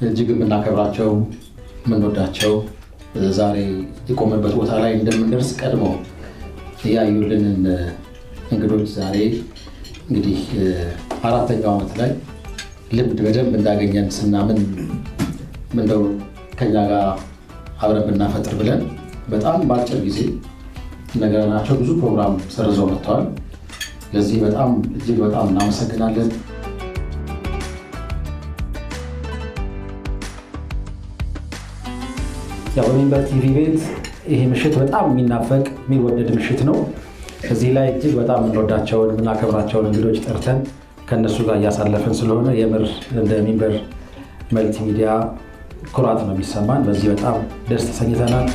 እጅግ የምናከብራቸው የምንወዳቸው ዛሬ የቆመበት ቦታ ላይ እንደምንደርስ ቀድመው ያዩልንን እንግዶች ዛሬ እንግዲህ አራተኛው ዓመት ላይ ልምድ በደንብ እንዳገኘን ስናምን እንደው ከኛ ጋር አብረን ብናፈጥር ብለን በጣም በአጭር ጊዜ ነገርናቸው ብዙ ፕሮግራም ሰርዘው መጥተዋል። ለዚህ በጣም እጅግ በጣም እናመሰግናለን። ያው ሚንበር ቲቪ ቤት ይሄ ምሽት በጣም የሚናፈቅ የሚወደድ ምሽት ነው። እዚህ ላይ እጅግ በጣም የምንወዳቸውን የምናከብራቸውን እንግዶች ጠርተን ከነሱ ጋር እያሳለፍን ስለሆነ የምር እንደ ሚንበር መልቲሚዲያ ኩራት ነው የሚሰማን። በዚህ በጣም ደስ ተሰኝተናል።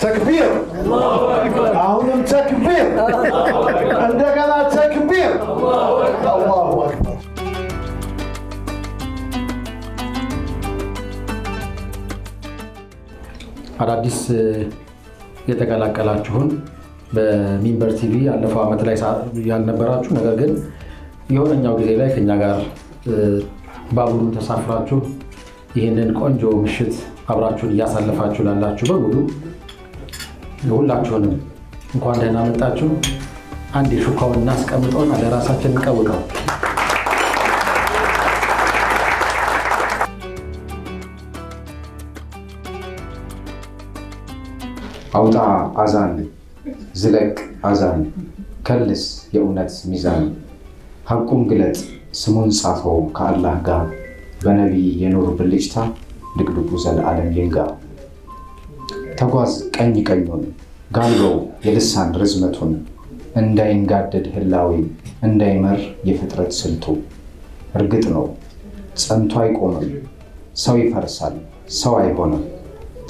ተክቢር! አሁንም ተክቢር! እንደገና ተክቢር! አላሁ አክበር! አዳዲስ የተቀላቀላችሁን በሚንበር ቲቪ ያለፈው ዓመት ላይ ያልነበራችሁ ነገር ግን የሆነኛው ጊዜ ላይ ከኛ ጋር ባቡሩን ተሳፍራችሁ ይህንን ቆንጆ ምሽት አብራችሁን እያሳለፋችሁ ላላችሁ በሙሉ ሁላችሁንም እንኳን ደህና መጣችሁ። አንድ የሹካውን እናስቀምጠውና ለራሳችን እንቀውጠው። አውጣ አዛን ዝለቅ አዛን ከልስ የእውነት ሚዛን ሐቁን ግለጥ ስሙን ጻፈው ከአላህ ጋር በነቢይ የኑር ብልጭታ ድቅድቁ ዘለዓለም ይንጋ። ተጓዝ ቀኝ ቀኙን ጋልበው የልሳን ርዝመቱን እንዳይንጋደድ ህላዊ እንዳይመር የፍጥረት ስልቱ። እርግጥ ነው ጸንቶ አይቆምም ሰው ይፈርሳል ሰው አይሆንም።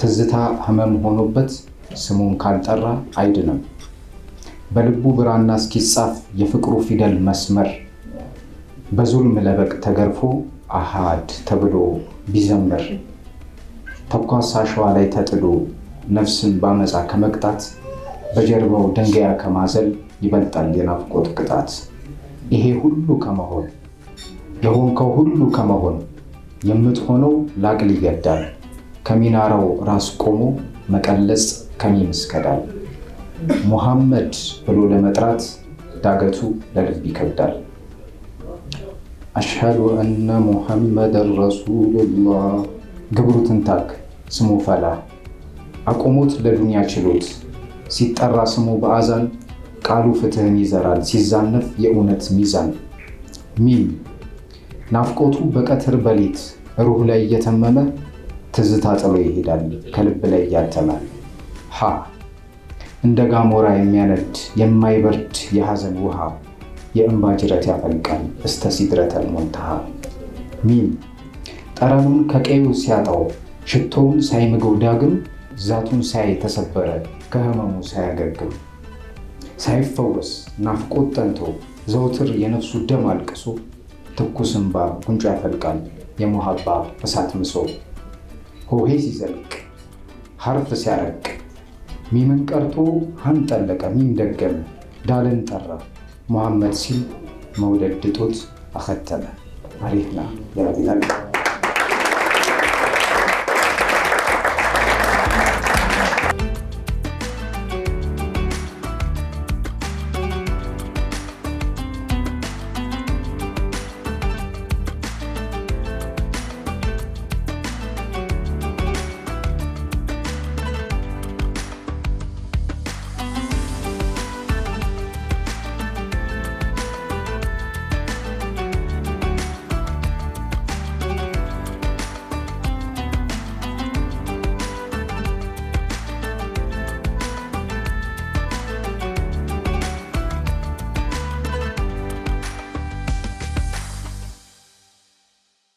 ትዝታ ህመም ሆኖበት ስሙን ካልጠራ አይድንም። በልቡ ብራና እስኪጻፍ የፍቅሩ ፊደል መስመር በዙልም ለበቅ ተገርፎ አሃድ ተብሎ ቢዘምር። ተኳስ አሸዋ ላይ ተጥዶ ነፍስን ባመፃ ከመቅጣት በጀርባው ድንጋያ ከማዘል ይበልጣል የናፍቆት ቅጣት። ይሄ ሁሉ ከመሆን የሆንከው ሁሉ ከመሆን የምትሆነው ላቅል ይገዳል። ከሚናራው ራስ ቆሞ መቀለጽ ከሚም እስከዳል። ሙሐመድ ብሎ ለመጥራት ዳገቱ ለልብ ይከብዳል። አሽሃዱ አነ ሙሐመድን ረሱሉላህ ግብሩ ትንታክ ስሙ ፈላ። አቆሞት ለዱንያ ችሎት ሲጠራ ስሙ በአዛን ቃሉ ፍትህን ይዘራል ሲዛነፍ የእውነት ሚዛን። ሚም ናፍቆቱ በቀትር በሌት ሩህ ላይ እየተመመ ትዝታ ጥሎ ይሄዳል ከልብ ላይ እያተመ። ሃ እንደ ጋሞራ የሚያነድ የማይበርድ የሐዘን ውሃ የእንባ ጅረት ያፈልቃል እስተ ሲድረተል ሙንተሃ። ሚም ጠረኑን ከቀዩ ሲያጣው ሽቶውን ሳይምገው ዳግም ዛቱን ሳይ ተሰበረ ከህመሙ ሳያገግም። ሳይፈወስ ናፍቆት ጠንቶ ዘውትር የነፍሱ ደም አልቅሶ ትኩስ እንባ ጉንጩ ያፈልቃል የሙሃባ እሳት ምሶ። ሆሄ ሲዘልቅ ሐርፍ ሲያረቅ ሚምን ቀርቶ ሃን ጠለቀ ሚም ደገመ ዳልን ጠራ ሙሐመድ ሲል መውደድ ድጦት አኸተመ። አሪፍና ያላል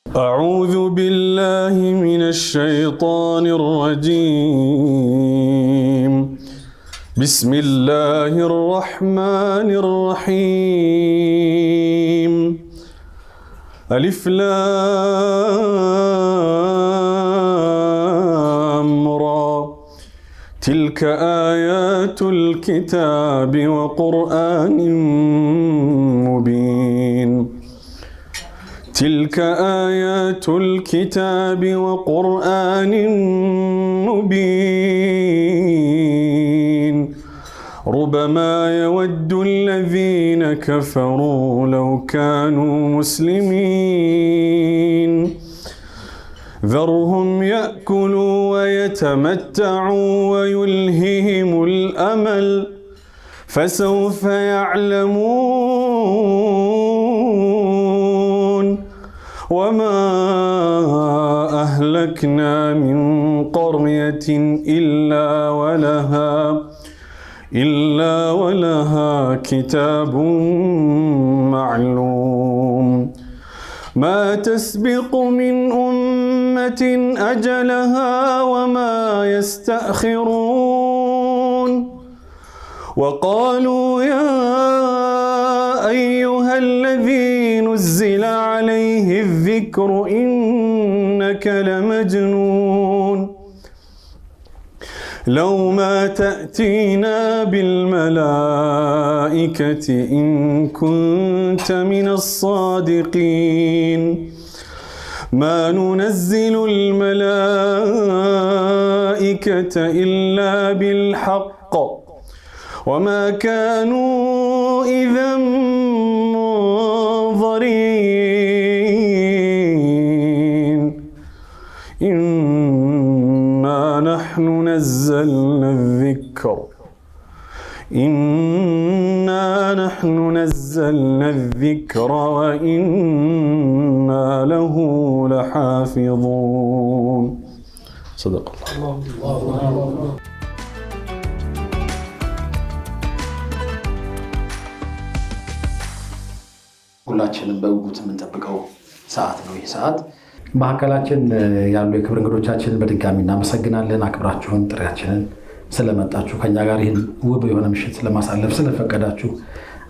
أعوذ بالله من الشيطان الرجيم. بسم الله الرحمن الرحيم. ألف لام را تلك آيات الكتاب وقرآن مبين تلك آيات الكتاب وقرآن مبين ربما يود الذين كفروا لو كانوا مسلمين ذرهم يأكلوا ويتمتعوا ويلههم الأمل فسوف يعلمون وما أهلكنا من قرية إلا ولها كتاب معلوم ما تسبق من أمة أجلها وما يستأخرون وقالوا يا أيها الذي نزل عليه الذكر إنك لمجنون لو ما تأتينا بالملائكة إن كنت من الصادقين ما ننزل الملائكة إلا بالحق وما كانوا إذا منظرين إنا نحن نزلنا الذكر وإنا له لحافظون صدق الله ሁላችንም በጉጉት የምንጠብቀው ሰዓት ነው። ይህ ሰዓት ማዕከላችን ያሉ የክብር እንግዶቻችንን በድጋሚ እናመሰግናለን። አክብራችሁን ጥሪያችንን ስለመጣችሁ ከኛ ጋር ይህን ውብ የሆነ ምሽት ለማሳለፍ ስለፈቀዳችሁ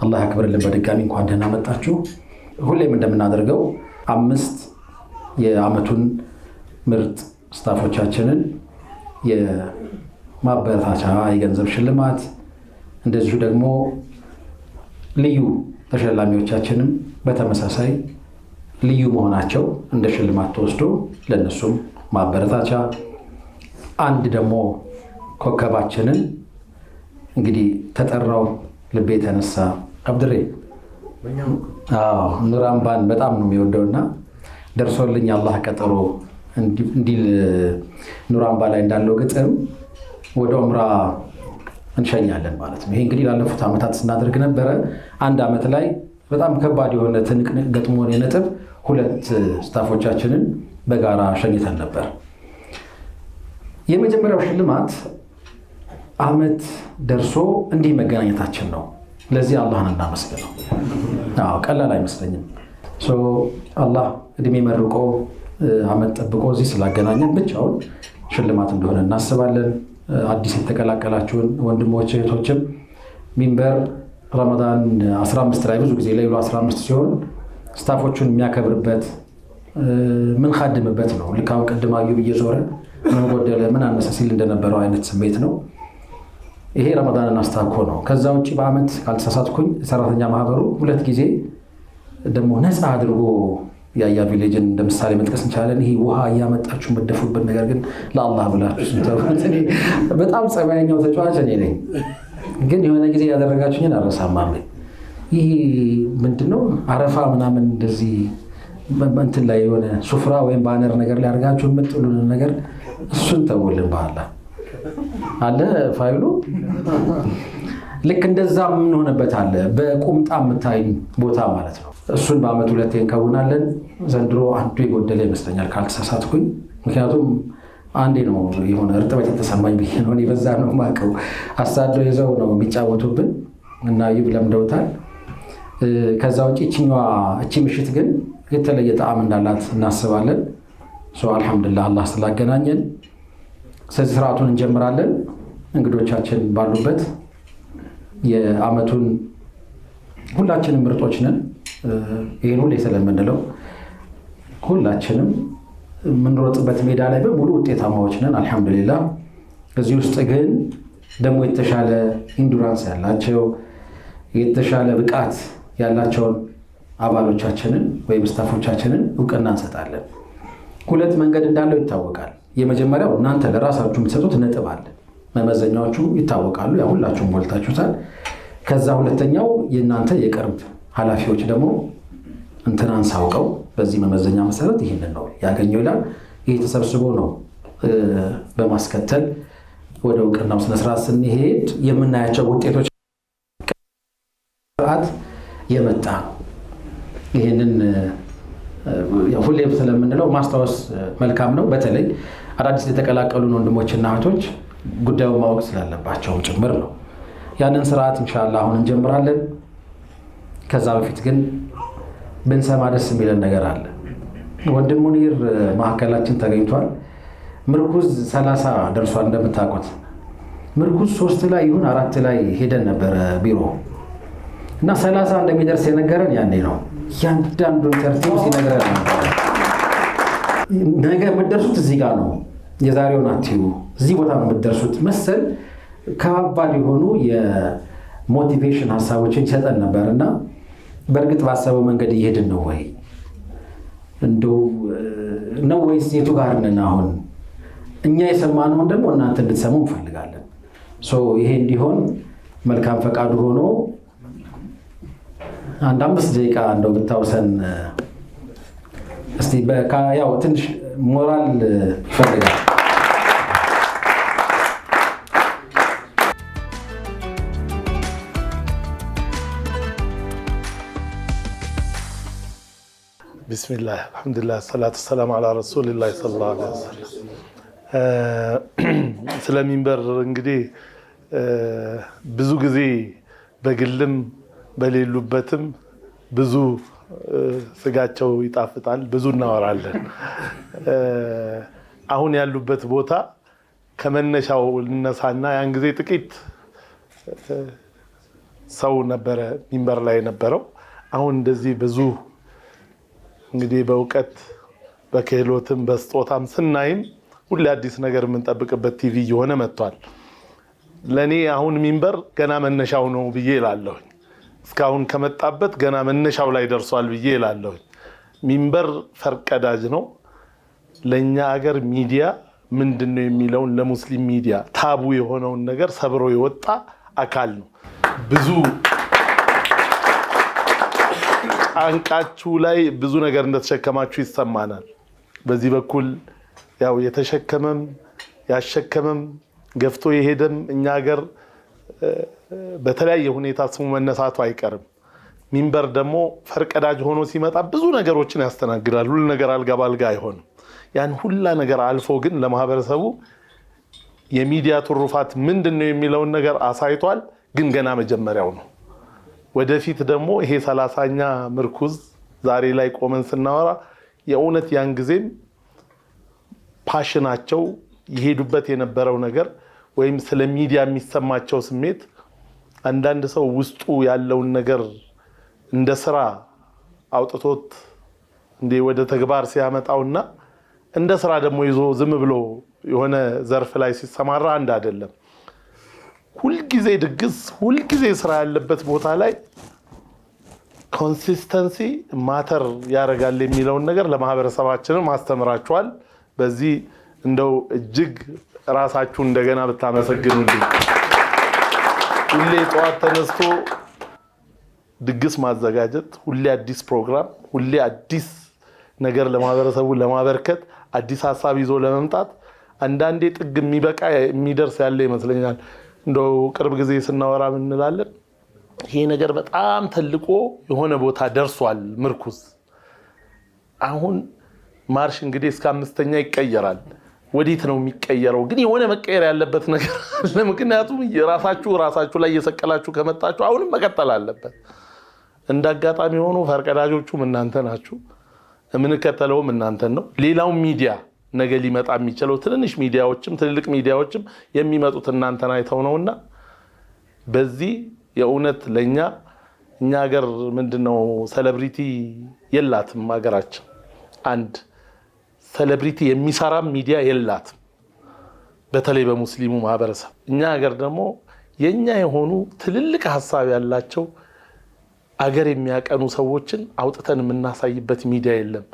አላህ ያክብርልን። በድጋሚ እንኳን ደህና መጣችሁ። ሁሌም እንደምናደርገው 5 የዓመቱን ምርጥ ስታፎቻችንን የማበረታቻ የገንዘብ ሽልማት እንደዚሁ ደግሞ ልዩ ተሸላሚዎቻችንም በተመሳሳይ ልዩ መሆናቸው እንደ ሽልማት ተወስዶ ለነሱም ማበረታቻ አንድ ደግሞ ኮከባችንን እንግዲህ ተጠራው ልቤ የተነሳ አብድሬ ኑራምባን በጣም ነው የሚወደውና ደርሶልኝ አላህ ቀጠሮ እንዲል ኑራምባ ላይ እንዳለው ግጥም ወደ ዑምራ እንሸኛለን ማለት ነው። ይሄ እንግዲህ ላለፉት ዓመታት ስናደርግ ነበረ። አንድ ዓመት ላይ በጣም ከባድ የሆነ ትንቅንቅ ገጥሞን የነጥብ 2 ስታፎቻችንን በጋራ ሸኝተን ነበር። የመጀመሪያው ሽልማት ዓመት ደርሶ እንዲህ መገናኘታችን ነው። ለዚህ አላህን እናመስግነው። ቀላል አይመስለኝም። አላህ እድሜ መርቆ ዓመት ጠብቆ እዚህ ስላገናኘን ብቻውን ሽልማት እንደሆነ እናስባለን። አዲስ የተቀላቀላችሁን ወንድሞች እህቶችም ሚንበር ረመዳን 15 ላይ ብዙ ጊዜ ለይሉ 15 ሲሆን ስታፎቹን የሚያከብርበት ምን ኻድምበት ነው። ልክ አሁን ቅድም አዩብ እየዞረ ምን ጎደለ ምን አነሰ ሲል እንደነበረው አይነት ስሜት ነው። ይሄ ረመዳንን አስታኮ ነው። ከዛ ውጭ በዓመት ካልተሳሳትኩኝ ሰራተኛ ማህበሩ 2 ጊዜ ደግሞ ነፃ አድርጎ ያያ ቪሌጅን እንደምሳሌ መጥቀስ እንችላለን። ይሄ ውሃ እያመጣችሁ መደፉበት ነገር ግን ለአላህ ብላችሁ ስንተውት በጣም ጸባይኛው ተጫዋች እኔ ነኝ። ግን የሆነ ጊዜ ያደረጋችሁኝን አረሳማም። ይሄ ምንድነው አረፋ ምናምን እንደዚህ እንትን ላይ የሆነ ሱፍራ ወይም ባነር ነገር ላይ አድርጋችሁ የምትጥሉን ነገር እሱን ተውልን በኋላ አለ ፋይሉ ልክ እንደዛ ምን ሆነበት አለ በቁምጣ የምታይ ቦታ ማለት ነው። እሱን በዓመት 2 እንከውናለን። ዘንድሮ አንዱ የጎደለ ይመስለኛል ካልተሳሳትኩኝ። ምክንያቱም አንዴ ነው የሆነ እርጥበት የተሰማኝ ብዬ ነው። በዛ ነው የማውቀው። አሳዶ ይዘው ነው የሚጫወቱብን እና ይብ ለምደውታል። ከዛ ውጭ እቺ ምሽት ግን የተለየ ጣዕም እንዳላት እናስባለን። አልሐምዱሊላህ አላህ ስላገናኘን ስለዚህ ስርዓቱን እንጀምራለን። እንግዶቻችን ባሉበት የዓመቱን ሁላችንም ምርጦች ነን። ይህን ሁሌ ስለምንለው ሁላችንም የምንሮጥበት ሜዳ ላይ በሙሉ ውጤታማዎች ነን አልሐምዱሊላህ። እዚህ ውስጥ ግን ደግሞ የተሻለ ኢንዱራንስ ያላቸው የተሻለ ብቃት ያላቸውን አባሎቻችንን ወይም ስታፎቻችንን እውቅና እንሰጣለን። ሁለት መንገድ እንዳለው ይታወቃል። የመጀመሪያው እናንተ ለራሳችሁ የምትሰጡት ነጥብ አለ። መመዘኛዎቹ ይታወቃሉ። ያው ሁላችሁም ሞልታችሁታል። ከዛ ሁለተኛው የእናንተ የቅርብ ኃላፊዎች ደግሞ እንትናን ሳውቀው በዚህ መመዘኛ መሰረት ይህንን ነው ያገኘው ይላል። ይህ ተሰብስቦ ነው በማስከተል ወደ እውቅናው ስነስርዓት ስንሄድ የምናያቸው ውጤቶች ስርዓት የመጣ ይህንን ሁሌም ስለምንለው ማስታወስ መልካም ነው። በተለይ አዳዲስ የተቀላቀሉን ወንድሞችና እህቶች ጉዳዩን ማወቅ ስላለባቸውም ጭምር ነው። ያንን ስርዓት ኢንሻአላህ አሁን እንጀምራለን። ከዛ በፊት ግን ብንሰማ ደስ የሚለን ነገር አለ። ወንድም ሙኒር ማዕከላችን ተገኝቷል። ምርኩዝ 30 ደርሷል። እንደምታውቁት ምርኩዝ 3 ላይ ይሁን 4 ላይ ሄደን ነበረ ቢሮ እና 30 እንደሚደርስ የነገረን ያኔ ነው። ያንዳንዱን ተርቲብ ሲነግረን ነገ የምትደርሱት እዚህ ጋር ነው፣ የዛሬውን አትዩ፣ እዚህ ቦታ ነው የምትደርሱት መሰል ከባድ የሆኑ የሞቲቬሽን ሀሳቦችን ይሰጠን ነበር እና በእርግጥ ባሰበው መንገድ እየሄድን ነው ወይ እንደው ነው ወይስ የቱ ጋር ነን? አሁን እኛ የሰማነውን ደግሞ እናንተ እንድትሰሙ እንፈልጋለን። ይሄ እንዲሆን መልካም ፈቃዱ ሆኖ አንድ 5 ደቂቃ እንደው ብታውሰን እስቲ። ያው ትንሽ ሞራል ይፈልጋል። ቢስሚላህ አልሐምዱሊላህ ሰላቱ ሰላም አላ ረሱሊላህ ሰለላሁ ዐለይሂ ወሰለም። ስለ ሚንበር እንግዲህ ብዙ ጊዜ በግልም በሌሉበትም ብዙ ስጋቸው ይጣፍጣል፣ ብዙ እናወራለን። አሁን ያሉበት ቦታ ከመነሻው ልነሳና ያን ጊዜ ጥቂት ሰው ነበረ ሚንበር ላይ ነበረው። አሁን እንደዚህ ብዙ እንግዲህ በእውቀት በክህሎትም በስጦታም ስናይም ሁሌ አዲስ ነገር የምንጠብቅበት ቲቪ እየሆነ መጥቷል። ለኔ አሁን ሚንበር ገና መነሻው ነው ብዬ እላለሁ። እስካሁን ከመጣበት ገና መነሻው ላይ ደርሷል ብዬ እላለሁ። ሚንበር ፈርቀዳጅ ነው። ለኛ ሀገር ሚዲያ ምንድነው የሚለውን ለሙስሊም ሚዲያ ታቡ የሆነውን ነገር ሰብሮ የወጣ አካል ነው። ብዙ አንቃችሁ ላይ ብዙ ነገር እንደተሸከማችሁ ይሰማናል። በዚህ በኩል ያው የተሸከመም ያሸከመም ገፍቶ የሄደም እኛ ሀገር በተለያየ ሁኔታ ስሙ መነሳቱ አይቀርም። ሚንበር ደግሞ ፈርቀዳጅ ሆኖ ሲመጣ ብዙ ነገሮችን ያስተናግዳል። ሁሉ ነገር አልጋ ባልጋ አይሆንም። ያን ሁላ ነገር አልፎ ግን ለማህበረሰቡ የሚዲያ ትሩፋት ምንድነው የሚለውን ነገር አሳይቷል። ግን ገና መጀመሪያው ነው። ወደፊት ደግሞ ይሄ 30ኛ ምርኩዝ ዛሬ ላይ ቆመን ስናወራ የእውነት ያን ጊዜም ፓሽናቸው ይሄዱበት የነበረው ነገር ወይም ስለ ሚዲያ የሚሰማቸው ስሜት አንዳንድ ሰው ውስጡ ያለውን ነገር እንደ ስራ አውጥቶት እንደ ወደ ተግባር ሲያመጣውና እንደ ስራ ደግሞ ይዞ ዝም ብሎ የሆነ ዘርፍ ላይ ሲሰማራ አንድ አይደለም። ሁሉ ጊዜ ድግስ ሁሉ ጊዜ ስራ ያለበት ቦታ ላይ ኮንሲስተንሲ ማተር ያረጋል የሚለውን ነገር ለማህበረሰባችን ማስተምራቸዋል። በዚህ እንደው እጅግ ራሳችሁ እንደገና ብታመሰግኑልኝ። ሁሌ ጠዋት ተነስቶ ድግስ ማዘጋጀት፣ ሁሌ አዲስ ፕሮግራም፣ ሁሌ አዲስ ነገር ለማህበረሰቡ ለማበርከት አዲስ ሐሳብ ይዞ ለመምጣት አንዳንዴ ጥግ የሚበቃ የሚደርስ ያለ ይመስለኛል። እንደው ቅርብ ጊዜ ስናወራ ምን እንላለን? ይሄ ነገር በጣም ተልቆ የሆነ ቦታ ደርሷል ምርኩዝ። አሁን ማርሽ እንግዲህ እስከ 5ኛ ይቀየራል። ወዴት ነው የሚቀየረው? ግን የሆነ መቀየር ያለበት ነገር አለ። ምክንያቱም ራሳችሁ ላይ እየሰቀላችሁ ከመጣችሁ አሁንም መቀጠል አለበት። እንዳጋጣሚ ሆኖ ፈርቀዳጆቹም እናንተ ናችሁ፣ የምንከተለውም እናንተን ነው። ሌላው ሚዲያ ነገ ሊመጣ የሚችለው ትንንሽ ሚዲያዎችም ትልልቅ ሚዲያዎችም የሚመጡት እናንተን አይተው ነውና በዚህ የእውነት ለኛ እኛ ሀገር ምንድነው ሴሌብሪቲ የላትም ሀገራችን። አንድ ሴሌብሪቲ የሚሰራ ሚዲያ የላትም፣ በተለይ በሙስሊሙ ማህበረሰብ። እኛ ሀገር ደግሞ የኛ የሆኑ ትልልቅ ሐሳብ ያላቸው አገር የሚያቀኑ ሰዎችን አውጥተን የምናሳይበት ሚዲያ የለም።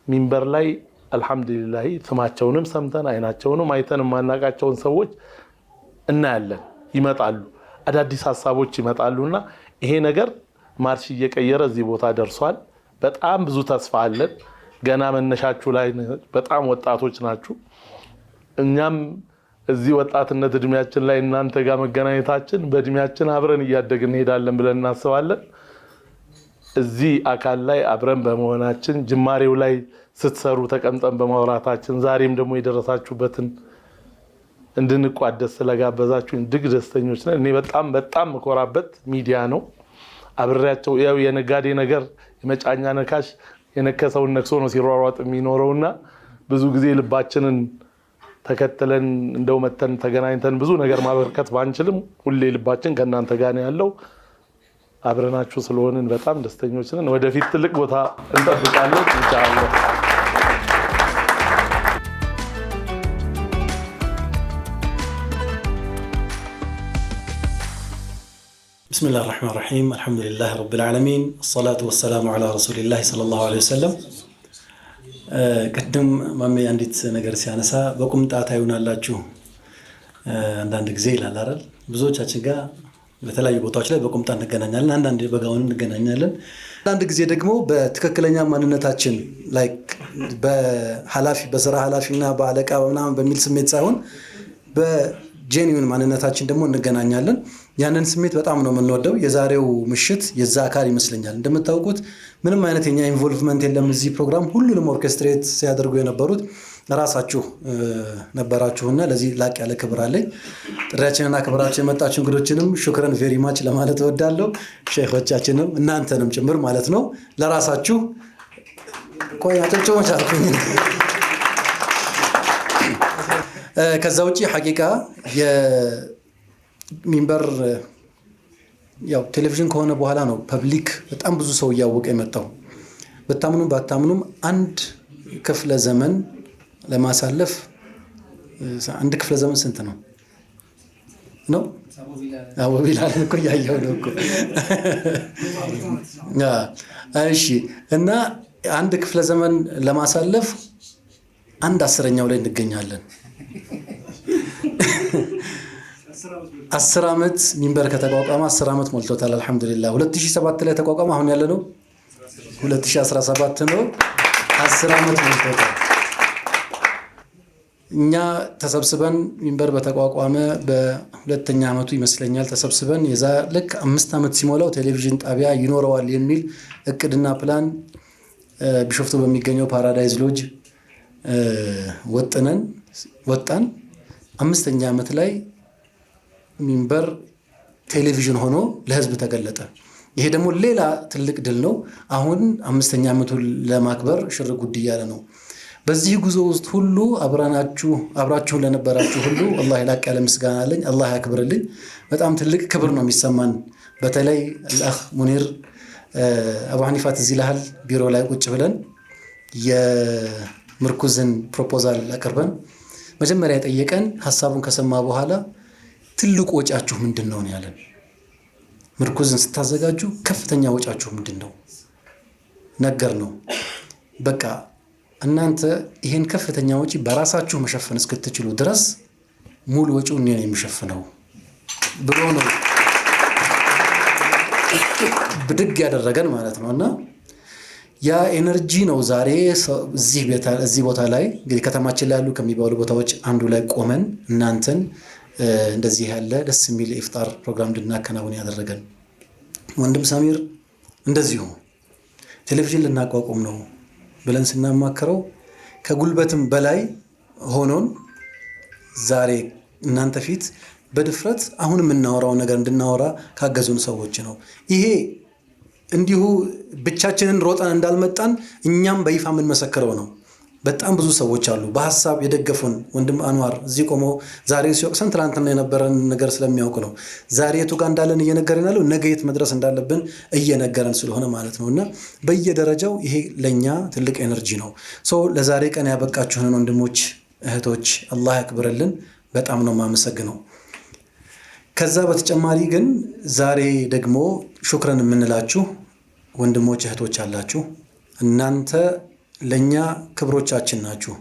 ሚንበር ላይ አልহামዱሊላህ ስማቸውንም ሰምተን አይናቸውንም አይተን ማናቃቸውን ሰዎች እናያለን። ይመጣሉ፣ አዳዲስ ሐሳቦች ይመጣሉና ይሄ ነገር ማርሽ እየቀየረ እዚህ ቦታ ደርሷል። በጣም ብዙ ተስፋ አለን። ገና መነሻችሁ ላይ በጣም ወጣቶች ናችሁ። እኛም እዚህ ወጣትነት እድሜያችን ላይ እናንተ ጋር መገናኘታችን በእድሜያችን አብረን እያደግን እንሄዳለን ብለን እናስባለን። እዚህ አካል ላይ አብረን በመሆናችን ጅማሬው ላይ ስትሰሩ ተቀምጠን በማውራታችን ዛሬም ደግሞ የደረሳችሁበትን እንድንቋደስ ስለጋበዛችሁ እጅግ ደስተኞች ነን። እኔ በጣም መኮራበት ሚዲያ ነው። አብሬያቸው ያው የነጋዴ ነገር የመጫኛ ነካሽ የነከሰውን ነክሶ ነው ሲሯሯጥ የሚኖረውና ብዙ ጊዜ ልባችንን ተከተለን እንደው መተን ተገናኝተን ብዙ ነገር ማበርከት ባንችልም ሁሌ ልባችን ከእናንተ ጋር ነው ያለው። አብረናችሁ ስለሆንን በጣም ደስተኞች ነን። ወደፊት ትልቅ ቦታ እንጠብቃለን ኢንሻአላህ። بسم الله الرحمن الرحيم الحمد لله رب العالمين الصلاة والسلام على رسول الله صلى الله عليه وسلم قدم ማሜ አንዲት ነገር ሲያነሳ በቁምጣ ታዩናላችሁ አንዳንድ ጊዜ ይላል አይደል? ብዙዎቻችን ጋር በተለያዩ ቦታዎች ላይ በቁምጣ እንገናኛለን፣ አንዳንድ በጋውን እንገናኛለን። አንዳንድ ጊዜ ደግሞ በትክክለኛ ማንነታችን ላይ በኃላፊ በስራ ኃላፊና በአለቃ ምናምን በሚል ስሜት ሳይሆን በጄኒዩን ማንነታችን ደግሞ እንገናኛለን። ያንን ስሜት በጣም ነው የምንወደው። የዛሬው ምሽት የዛ አካል ይመስለኛል። እንደምታውቁት ምንም አይነት የኛ ኢንቮልቭመንት የለም እዚህ ፕሮግራም። ሁሉንም ኦርኬስትሬት ሲያደርጉ የነበሩት ራሳችሁ ነበራችሁና ለዚህ ላቅ ያለ ክብር አለኝ። ጥሪያችንና ክብራችን የመጣችሁ እንግዶችንም ሹክራን ቬሪ ማች ለማለት እወዳለሁ። ሼኾቻችንም እናንተንም ጭምር ማለት ነው። ለራሳችሁ ቆይ አጨብጭቦች አልኩኝ። ከዛ ውጪ ሐቂቃ የሚንበር ያው ቴሌቪዥን ከሆነ በኋላ ነው ፐብሊክ በጣም ብዙ ሰው እያወቀ የመጣው። በታምኑም ባታምኑም አንድ ክፍለ ዘመን ለማሳለፍ አንድ ክፍለ ዘመን ስንት ነው? አቡ ቢላል እኮ ያየው ነው እኮ። እሺ እና አንድ ክፍለ ዘመን ለማሳለፍ አንድ 10ኛው ላይ እንገኛለን። 10 ዓመት ሚንበር ከተቋቋመ 10 ዓመት ሞልቶታል። አልহামዱሊላህ 2007 ላይ ተቋቋመ። አሁን ያለ ነው 2017 ነው። 10 ዓመት ሞልቶታል። እኛ ተሰብስበን ሚንበር በተቋቋመ በሁለተኛ ዓመቱ ይመስለኛል ተሰብስበን የዛ ልክ 5 ዓመት ሲሞላው ቴሌቪዥን ጣቢያ ይኖረዋል የሚል እቅድና ፕላን ቢሾፍቱ በሚገኘው ፓራዳይዝ ሎጅ ወጣን። 5ኛ ዓመት ላይ ሚንበር ቴሌቪዥን ሆኖ ለህዝብ ተገለጠ። ይሄ ደግሞ ሌላ ትልቅ ድል ነው። አሁን 5ኛ ዓመቱን ለማክበር ሽር ጉድ እያለ ነው። በዚህ ጉዞ ውስጥ ሁሉ አብራችሁ ለነበራችሁ ሁሉ አላህ ላቅ ያለ ምስጋና አለኝ። አላህ ያክብርልኝ። በጣም ትልቅ ክብር ነው የሚሰማን። በተለይ አልአኽ ሙኒር አቡ ሐኒፋ እዚህ ለሃል ቢሮ ላይ ቁጭ ብለን የምርኩዝን ፕሮፖዛል አቀርበን መጀመሪያ የጠየቀን ሐሳቡን ከሰማ በኋላ ትልቁ ወጫችሁ ምንድነው ነው ያለን። ምርኩዝን ስታዘጋጁ ከፍተኛ ወጫችሁ ምንድነው ነገር ነው። በቃ እናንተ ይሄን ከፍተኛ ወጪ በራሳችሁ መሸፈን እስክትችሉ ድረስ ሙሉ ወጪውን እኔ ነኝ የምሸፍነው ብሎ ነው ብድግ ያደረገን ማለት ነውና ያ ኤነርጂ ነው ዛሬ እዚህ ቦታ ላይ እንግዲህ ከተማችን ላይ ያሉ ከሚባሉ ቦታዎች አንዱ ላይ ቆመን እናንተን እንደዚህ ያለ ደስ የሚል ኢፍጣር ፕሮግራም እንድናከናውን ያደረገን። ወንድም ሳሚር እንደዚሁ ቴሌቪዥን ልናቋቁም ነው ብለን ስናማከረው ከጉልበትም በላይ ሆኖን ዛሬ እናንተ ፊት በድፍረት አሁን የምናወራው ነገር እንድናወራ ካገዙን ሰዎች ነው። ይሄ እንዲሁ ብቻችንን ሮጠን እንዳልመጣን እኛም በይፋ የምንመሰክረው ነው። በጣም ብዙ ሰዎች አሉ በሐሳብ የደገፉን። ወንድም አንዋር እዚህ ቆሞ ዛሬ ሲወቅሰን ትናንትና የነበረን ነገር ስለሚያውቅ ነው ዛሬ የቱ ጋር እንዳለን እየነገረን ያለው ነገ የት መድረስ እንዳለብን እየነገረን ስለሆነ ማለት ነውና በየደረጃው ይሄ ለኛ ትልቅ ኤነርጂ ነው። ለዛሬ ቀን ያበቃችሁን ወንድሞች እህቶች አላህ ያክብርልን። በጣም ነው ማመሰግነው። ከዛ በተጨማሪ ግን ዛሬ ደግሞ ሹክራን የምንላችሁ ወንድሞች እህቶች አላችሁ። እናንተ ለኛ ክብሮቻችን ናችሁ።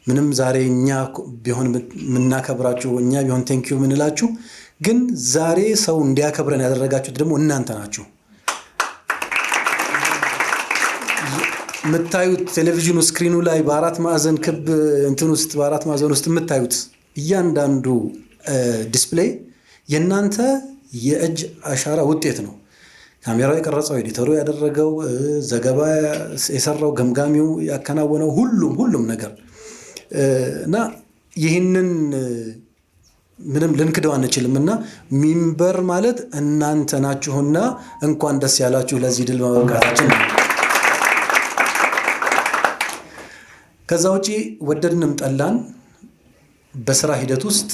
ምንም ዛሬ እኛ ቢሆን የምናከብራችሁ እኛ ቢሆን ቴንኪዩ ምንላችሁ፣ ግን ዛሬ ሰው እንዲያከብረን ያደረጋችሁት ደግሞ እናንተ ናችሁ። የምታዩት ቴሌቪዥኑ ስክሪኑ ላይ በአራት ማዕዘን ክብ እንትን ውስጥ በአራት ማዕዘን ውስጥ የምታዩት እያንዳንዱ ዲስፕሌይ የእናንተ የእጅ አሻራ ውጤት ነው። ካሜራው የቀረጸው፣ ኤዲተሩ ያደረገው፣ ዘገባ የሰራው፣ ገምጋሚው ያከናወነው ሁሉም ነገር እና ይህንን ምንም ልንክደው አንችልም እና ሚንበር ማለት እናንተ ናችሁና እንኳን ደስ ያላችሁ ለዚህ ድል መበቃታችን ነው። ከዛ ውጪ ወደድንም ጠላን በስራ ሂደት ውስጥ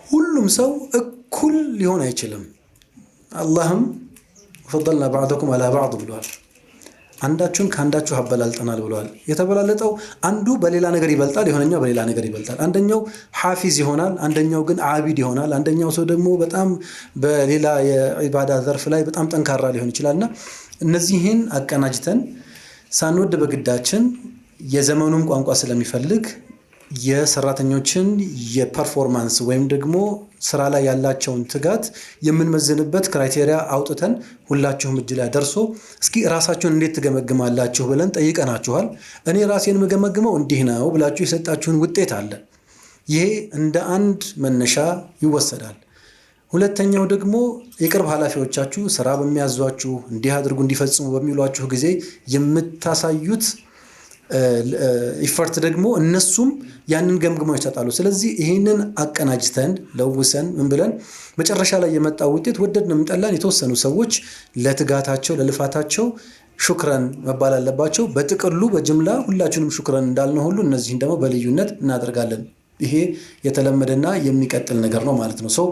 ሁሉም ሰው እኩል ሊሆን አይችልም። አላህም ፈضلنا بعضكم على بعض ብሏል። አንዳችሁን ከአንዳችሁ አበላልጠናል ብሏል። የተበላለጠው አንዱ በሌላ ነገር ይበልጣል፣ የሆነኛው በሌላ ነገር ይበልጣል። አንደኛው ሐፊዝ ይሆናል፣ አንደኛው ግን ዓቢድ ይሆናል። አንደኛው ሰው ደግሞ በጣም በሌላ የዒባዳ ዘርፍ ላይ በጣም ጠንካራ ሊሆን ይችላልና እነዚህን አቀናጅተን ሳንወድ በግዳችን የዘመኑን ቋንቋ ስለሚፈልግ የሰራተኞችን የፐርፎርማንስ ወይም ደግሞ ስራ ላይ ያላቸውን ትጋት የምንመዝንበት ክራይቴሪያ አውጥተን ሁላችሁም እጅ ላይ ደርሶ እስኪ ራሳችሁን እንዴት ትገመግማላችሁ ብለን ጠይቀናችኋል። እኔ ራሴን የምገመግመው እንዲህ ነው ብላችሁ የሰጣችሁን ውጤት አለ። ይሄ እንደ አንድ መነሻ ይወሰዳል። ሁለተኛው ደግሞ የቅርብ ኃላፊዎቻችሁ ስራ በሚያዟችሁ እንዲህ አድርጉ እንዲፈጽሙ በሚሏችሁ ጊዜ የምታሳዩት ኢፈርት ደግሞ እነሱም ያንን ገምግመው ይሰጣሉ። ስለዚህ ይሄንን አቀናጅተን ለውሰን ምን ብለን መጨረሻ ላይ የመጣው ውጤት ወደድንም ጠላን የተወሰኑ ሰዎች ለትጋታቸው ለልፋታቸው ሹክራን መባል አለባቸው። በጥቅሉ በጅምላ ሁላችንም ሹክራን እንዳልነው ሁሉ እነዚህን ደግሞ በልዩነት እናደርጋለን። ይሄ የተለመደና የሚቀጥል ነገር ነው ማለት ነው።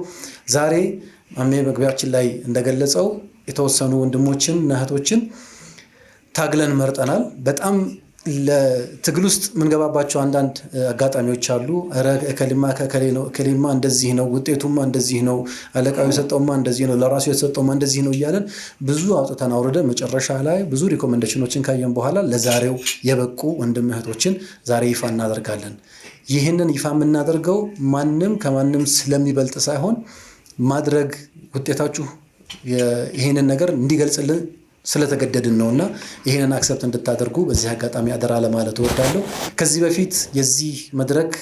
ዛሬ ማሜ መግቢያችን ላይ እንደገለጸው የተወሰኑ ወንድሞችን እና እህቶችን ታግለን መርጠናል። በጣም ለትግል ውስጥ ምንገባባቸው አንዳንድ አጋጣሚዎች አሉ። ከሌማ እንደዚህ ነው፣ ውጤቱማ እንደዚህ ነው፣ አለቃው የሰጠውማ እንደዚህ ነው፣ ለራሱ የሰጠውማ እንደዚህ ነው እያለን ብዙ አውጥተን አውርደን መጨረሻ ላይ ብዙ ሪኮሜንዴሽኖችን ካየን በኋላ ለዛሬው የበቁ ወንድም እህቶችን ዛሬ ይፋ እናደርጋለን። ይህንን ይፋ የምናደርገው ማንም ከማንም ስለሚበልጥ ሳይሆን ማድረግ ውጤታችሁ ይህንን ነገር እንዲገልጽልን ስለተገደድን ነውና ይሄንን አክሰፕት እንድታደርጉ በዚህ አጋጣሚ አደራ ለማለት እወዳለሁ። ከዚህ በፊት የዚህ መድረክ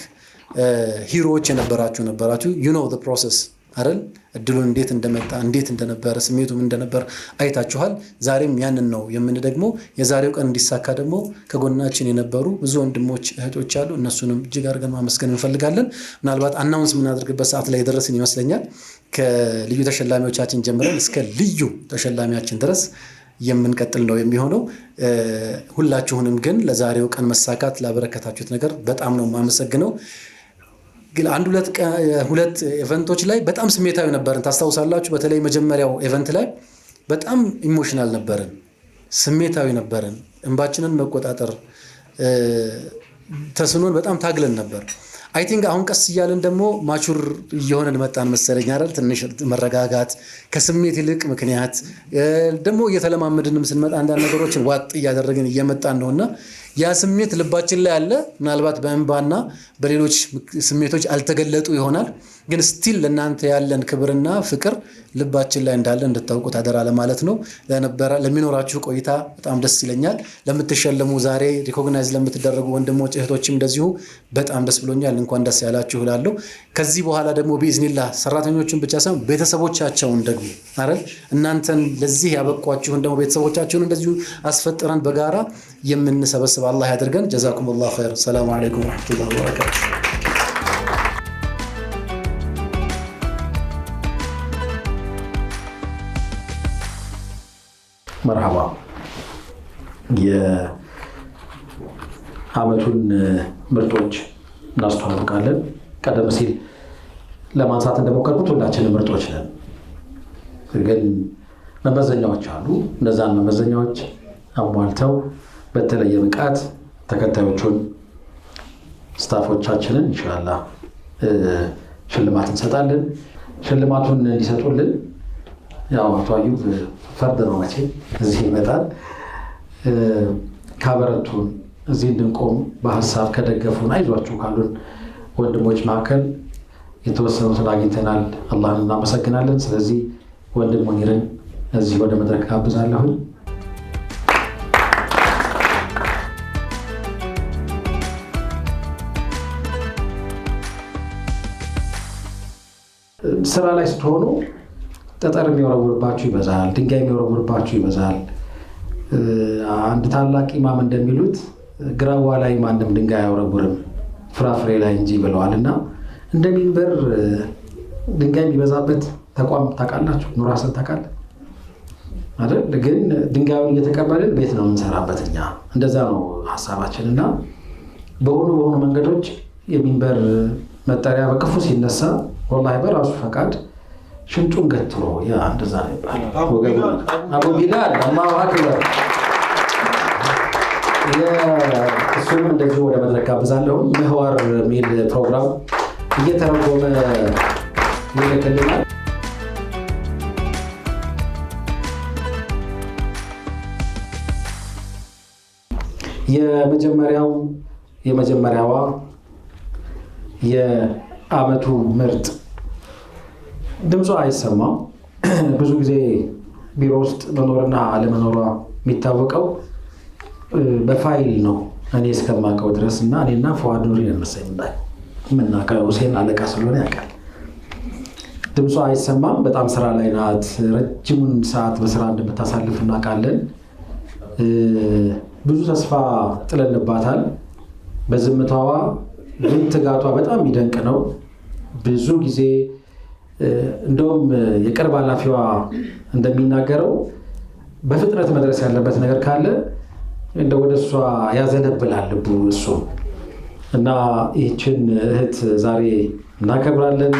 ሂሮዎች ነበራችሁ you know the process አይደል? እድሉን እንዴት እንደመጣ እንዴት እንደነበረ ስሜቱም እንደነበር አይታችኋል። ዛሬም ያንን ነው የምንደግመው። የዛሬው ቀን እንዲሳካ ደግሞ ከጎናችን የነበሩ ብዙ ወንድሞች እህቶች አሉ። እነሱንም እጅግ አድርገን ማመስገን እንፈልጋለን። ምናልባት አናውንስ የምናደርግበት ሰዓት ላይ ደረስን ይመስለኛል። ከልዩ ተሸላሚዎቻችን ጀምረን እስከ ልዩ ተሸላሚያችን ድረስ የምንቀጥል ነው የሚሆነው። ሁላችሁንም ግን ለዛሬው ቀን መሳካት ላበረከታችሁት ነገር በጣም ነው የማመሰግነው። ግን ሁለት ኢቨንቶች ላይ በጣም ስሜታዊ ነበርን። ታስታውሳላችሁ? በተለይ መጀመሪያው ኢቨንት ላይ በጣም ኢሞሽናል ነበርን፣ ስሜታዊ ነበርን። እንባችንን መቆጣጠር ተስኖን በጣም ታግለን ነበር። አይ ቲንክ አሁን ቀስ እያለን ደግሞ ማቹር እየሆነን መጣን መሰለኝ አይደል? ትንሽ መረጋጋት ከስሜት ይልቅ ምክንያት ደግሞ እየተለማመድንም ስንመጣ አንዳንድ ነገሮችን ዋጥ እያደረግን እየመጣን ነውና ያ ስሜት ልባችን ላይ አለ። ምናልባት በእንባና በሌሎች ስሜቶች አልተገለጡ ይሆናል። ግን ስቲል ለእናንተ ያለን ክብርና ፍቅር ልባችን ላይ እንዳለ እንድታውቁት አደራ ለማለት ነው። ለሚኖራችሁ ቆይታ በጣም ደስ ይለኛል። ለምትሸለሙ ዛሬ ሪኮግናይዝ ለምትደረጉ ወንድሞች እህቶችም እንደዚሁ በጣም ደስ ብሎኛል። እንኳን ደስ ያላችሁ እላለሁ። ከዚህ በኋላ ደግሞ ቢኢዝኒላህ ሰራተኞችን ብቻ ሳይሆን ቤተሰቦቻቸውን ደግሞ አይደል እናንተን ለዚህ ያበቋችሁን ደግሞ ቤተሰቦቻቸውን እንደዚሁ አስፈጥረን በጋራ የምንሰበስብ አላህ ያድርገን። ጀዛኩሙላሁ ኸይር። ሰላም አለይኩም ወራህመቱላሂ ወበረካቱ። መርሐባ። የዓመቱን ምርጦች እናስተዋውቃለን። ቀደም ሲል ለማንሳት እንደሞከርኩት ሁላችንም ምርጦች ነን፣ ግን መመዘኛዎች አሉ። እነዛን መመዘኛዎች አሟልተው በተለየ ብቃት ተከታዮቹን ስታፎቻችንን ኢንሻአላህ ሽልማት እንሰጣለን። ሽልማቱን እንዲሰጡልን ያው አቶ አዩብ ፈርድ ነው መቼ እዚህ ይመጣል። ካበረቱን እዚህ እንድንቆም በሀሳብ ከደገፉን አይዟችሁ ካሉን ወንድሞች መካከል የተወሰኑትን አግኝተናል። አላህን እናመሰግናለን። ስለዚህ ወንድም ሙኒርን እዚህ ወደ መድረክ ጋብዛለሁ። ስራ ላይ ስትሆኑ ጠጠር የሚወረውርባችሁ ይበዛል፣ ድንጋይ የሚወረውርባችሁ ይበዛል። አንድ ታላቅ ኢማም እንደሚሉት ግራዋ ላይ ማንም ድንጋይ አይወረውርም ፍራፍሬ ላይ እንጂ ብለዋል። እና እንደ ሚንበር ድንጋይ የሚበዛበት ተቋም ታውቃላችሁ? ኑር ሀሰን ታውቃለህ አይደል? ግን ድንጋዩን እየተቀበልን ቤት ነው የምንሰራበት እኛ። እንደዛ ነው ሀሳባችን። እና በሆኑ መንገዶች የሚንበር መጠሪያ በክፉ ሲነሳ ወላሂ በራሱ ፈቃድ ሽንጡን ገትሮ ያ እንደዛ ነው ይባላል። አቡ ቢላል አላሁ አክበር። እሱንም እንደዚሁ ወደ መድረክ ጋብዛለሁ። ምህዋር የሚል ፕሮግራም እየተረጎመ ይልክልናል። የመጀመሪያዋ የዓመቱ ምርጥ ድምጿ አይሰማም። ብዙ ጊዜ ቢሮ ውስጥ መኖርና አለመኖሯ የሚታወቀው በፋይል ነው እኔ እስከማውቀው ድረስ እና እኔና ፈዋድ ኑሪ መሰለኝ የምናውቀው ሁሴን አለቃ ስለሆነ ያውቃል። ድምጿ አይሰማም። በጣም ስራ ላይ ናት። ረጅሙን ሰዓት በስራ እንደምታሳልፍ እናውቃለን። ብዙ ተስፋ ጥለንባታል። በዝምታዋ ግን ትጋቷ በጣም የሚደንቅ ነው። ብዙ ጊዜ እንደውም የቅርብ ኃላፊዋ እንደሚናገረው በፍጥነት መድረስ ያለበት ነገር ካለ እንደ ወደ እሷ ያዘነብላል ልቡ እሱ እና ይህችን እህት ዛሬ እናከብራለን።